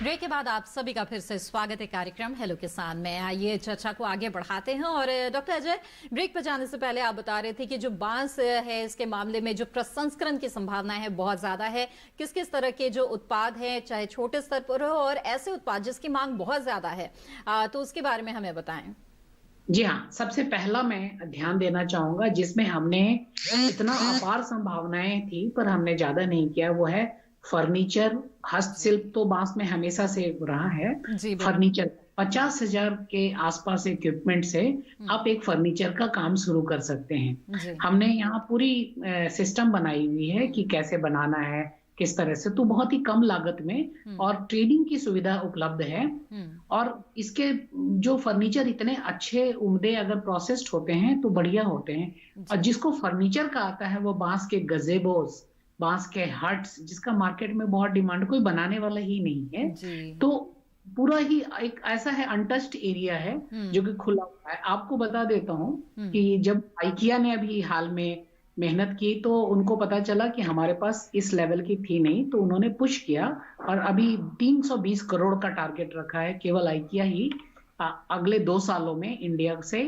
ब्रेक के बाद आप सभी का फिर से स्वागत है कार्यक्रम हेलो किसान में। आइए चर्चा को आगे बढ़ाते हैं। और डॉक्टर अजय, ब्रेक पर जाने से पहले आप बता रहे थे कि जो बांस है इसके मामले में जो प्रसंस्करण की संभावना है बहुत ज्यादा है। किस किस तरह के जो उत्पाद हैं, चाहे छोटे स्तर पर हो और ऐसे उत्पाद जिसकी मांग बहुत ज्यादा है, तो उसके बारे में हमें बताएं। जी हाँ, सबसे पहला मैं ध्यान देना चाहूंगा जिसमें हमने इतना अपार संभावनाएं थी पर हमने ज्यादा नहीं किया, वो है फर्नीचर। हस्तशिल्प तो बांस में हमेशा से रहा है। फर्नीचर 50,000 के आसपास इक्विपमेंट से आप एक फर्नीचर का काम शुरू कर सकते हैं। हमने यहाँ पूरी सिस्टम बनाई हुई है कि कैसे बनाना है, किस तरह से, तो बहुत ही कम लागत में और ट्रेडिंग की सुविधा उपलब्ध है। और इसके जो फर्नीचर इतने अच्छे उम्दे अगर प्रोसेस्ड होते हैं तो बढ़िया होते हैं। और जिसको फर्नीचर का आता है वो बांस के गजेबोस, बांस के हट्स, जिसका मार्केट में बहुत डिमांड, कोई बनाने वाला ही नहीं है। तो पूरा ही एक ऐसा है अनटच्ड एरिया है जो कि खुला हुआ है। आपको बता देता हूँ कि जब आइकिया ने अभी हाल में मेहनत की तो उनको पता चला कि हमारे पास इस लेवल की थी नहीं, तो उन्होंने पुश किया और अभी 320 करोड़ का टारगेट रखा है केवल आइकिया ही अगले 2 सालों में इंडिया से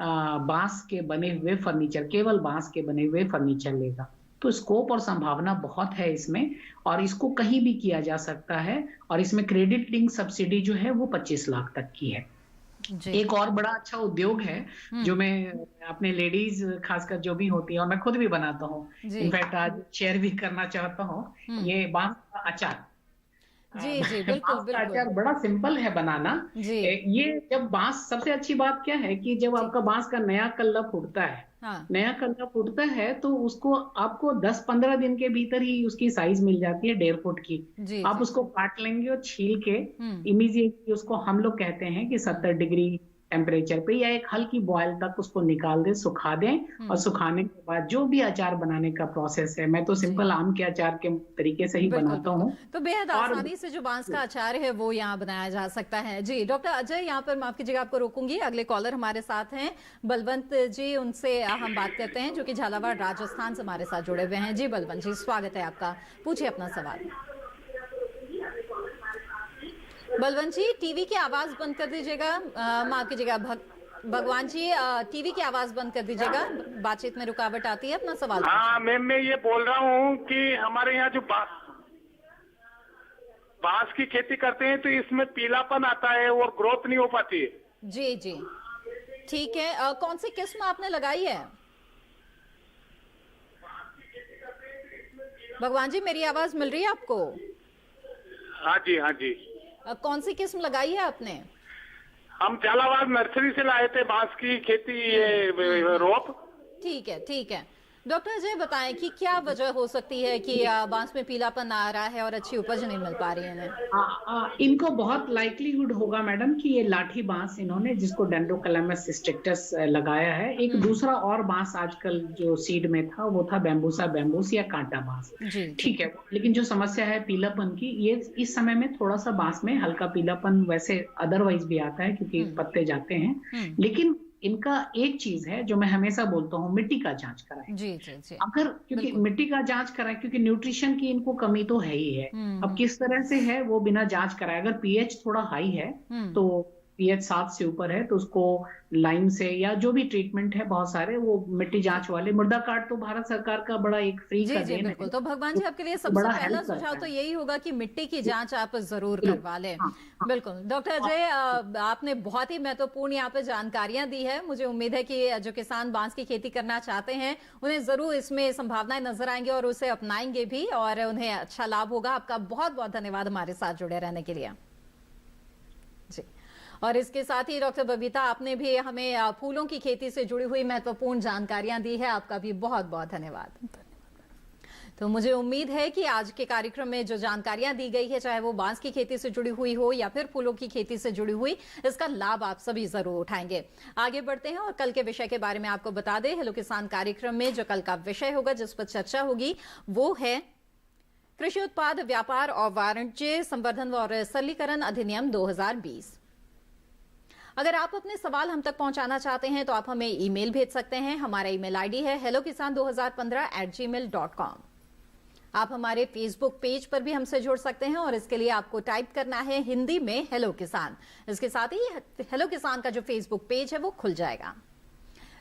बांस के बने हुए फर्नीचर, केवल बांस के बने हुए फर्नीचर लेगा। तो स्कोप और संभावना बहुत है इसमें और इसको कहीं भी किया जा सकता है। और इसमें क्रेडिट लिंक सब्सिडी जो है वो 25 लाख तक की है। एक और बड़ा अच्छा उद्योग है जो मैं अपने लेडीज खासकर जो भी होती है और मैं खुद भी बनाता हूँ, इनफैक्ट आज शेयर भी करना चाहता हूँ, ये बांस का अचार। जी जी बिल्कुल बिल्कुल। अचार बड़ा सिंपल है बनाना। ये जब बांस, सबसे अच्छी बात क्या है कि जब आपका बांस का नया कल्ला फूटता है, नया कल्ला फूटता है तो उसको आपको 10-15 दिन के भीतर ही उसकी साइज मिल जाती है 1.5 फुट की। आप उसको काट लेंगे और छील के इमीडिएटली उसको हम लोग कहते हैं कि 70 डिग्री टेम्परेचर पे या एक हल्की बॉयल तक उसको निकाल दें, सुखा दें और सुखाने के बाद जो भी अचार बनाने का प्रोसेस है, मैं तो सिंपल आम के अचार के तरीके से ही बनाता हूँ। तो बेहद आसानी से जो बांस का अचार है वो यहाँ बनाया जा सकता है। जी डॉक्टर अजय, यहाँ पर माफ कीजिएगा आपको रोकूंगी। अगले कॉलर हमारे साथ हैं बलवंत जी, उनसे हम बात करते हैं जो कि झालावाड़ राजस्थान से हमारे साथ जुड़े हुए हैं। जी बलवंत जी, स्वागत है आपका, पूछिए अपना सवाल। बलवंत जी, टीवी की आवाज बंद कर दीजिएगा, माफ कीजिएगा भगवान जी, टीवी की आवाज बंद कर दीजिएगा, बातचीत में रुकावट आती है। अपना सवाल। हाँ मैम, मैं ये बोल रहा हूँ कि हमारे यहाँ जो बांस की खेती करते हैं तो इसमें पीलापन आता है और ग्रोथ नहीं हो पाती है। जी जी ठीक है। कौन सी किस्म आपने लगाई है? भगवान जी, मेरी आवाज मिल रही है आपको? हाँ जी, हाँ जी। कौन सी किस्म लगाई है आपने? हम झालावाड़ नर्सरी से लाए थे बांस की खेती, ये रोप। ठीक है, ठीक है। डॉक्टर अजय बताएं कि क्या वजह हो सकती है कि बांस में पीलापन आ रहा है और अच्छी उपज नहीं मिल पा रही है इन्हें? इनको बहुत लाइकलीहुड होगा मैडम कि ये लाठी बांस इन्होंने, जिसको डेंड्रोकैलामस स्ट्रिक्टस लगाया है। एक दूसरा और बांस आजकल जो सीड में था वो था बैम्बूसा बैम्बूस या कांटा बांस। ठीक है, लेकिन जो समस्या है पीलापन की, ये इस समय में थोड़ा सा बांस में हल्का पीलापन वैसे अदरवाइज भी आता है क्योंकि पत्ते जाते हैं। लेकिन इनका एक चीज है जो मैं हमेशा बोलता हूँ, मिट्टी का जांच कराएं। जी जी जी। अगर क्योंकि मिट्टी का जांच कराएं, क्योंकि न्यूट्रिशन की इनको कमी तो है ही है। अब किस तरह से है वो बिना जांच कराए, अगर पीएच थोड़ा हाई है तो पीएच 7 से ऊपर है तो उसको लाइम से या जो भी ट्रीटमेंट है, बहुत सारे वो मिट्टी जांच वाले, मृदा कार्ड तो भारत सरकार का बड़ा एक फ्री का देन है। तो भगवान जी, आपके लिए सबसे पहला सुझाव तो यही होगा कि मिट्टी की जांच आप जरूर करवा लें। बिल्कुल डॉक्टर अजय, आपने बहुत ही महत्वपूर्ण यहाँ पे जानकारियां दी है। मुझे उम्मीद है कि जो किसान बांस की खेती करना चाहते हैं उन्हें जरूर इसमें संभावनाएं नजर आएंगी और उसे अपनाएंगे भी और उन्हें अच्छा लाभ होगा। आपका बहुत बहुत धन्यवाद हमारे साथ जुड़े रहने के लिए जी। और इसके साथ ही डॉक्टर बबीता, आपने भी हमें फूलों की खेती से जुड़ी हुई महत्वपूर्ण जानकारियां दी है। आपका भी बहुत बहुत धन्यवाद। तो मुझे उम्मीद है कि आज के कार्यक्रम में जो जानकारियां दी गई है, चाहे वो बांस की खेती से जुड़ी हुई हो या फिर फूलों की खेती से जुड़ी हुई, इसका लाभ आप सभी जरूर उठाएंगे। आगे बढ़ते हैं और कल के विषय के बारे में आपको बता दें। हेलो किसान कार्यक्रम में जो कल का विषय होगा, जिस पर चर्चा होगी, वो है कृषि उत्पाद व्यापार और वाणिज्य संवर्धन और सरलीकरण अधिनियम 2020। अगर आप अपने सवाल हम तक पहुंचाना चाहते हैं तो आप हमें ईमेल भेज सकते हैं। हमारा ईमेल आईडी है hellokisan2015@gmail.com। आप हमारे फेसबुक पेज पर भी हमसे जुड़ सकते हैं और इसके लिए आपको टाइप करना है हिंदी में हेलो किसान। इसके साथ ही हेलो किसान का जो फेसबुक पेज है वो खुल जाएगा।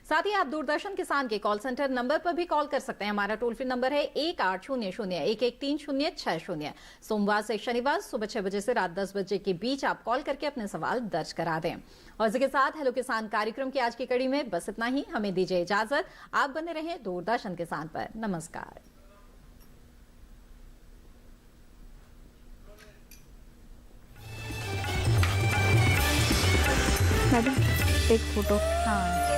साथ ही आप दूरदर्शन किसान के कॉल सेंटर नंबर पर भी कॉल कर सकते हैं। हमारा टोल फ्री नंबर है 1800-113060। सोमवार से शनिवार सुबह 6 बजे से रात 10 बजे के बीच आप कॉल करके अपने सवाल दर्ज करा दें। और इसके साथ हेलो किसान कार्यक्रम की आज की कड़ी में बस इतना ही। हमें दीजिए इजाजत। आप बने रहें दूरदर्शन किसान पर। नमस्कार। मैडम एक फोटो। हाँ।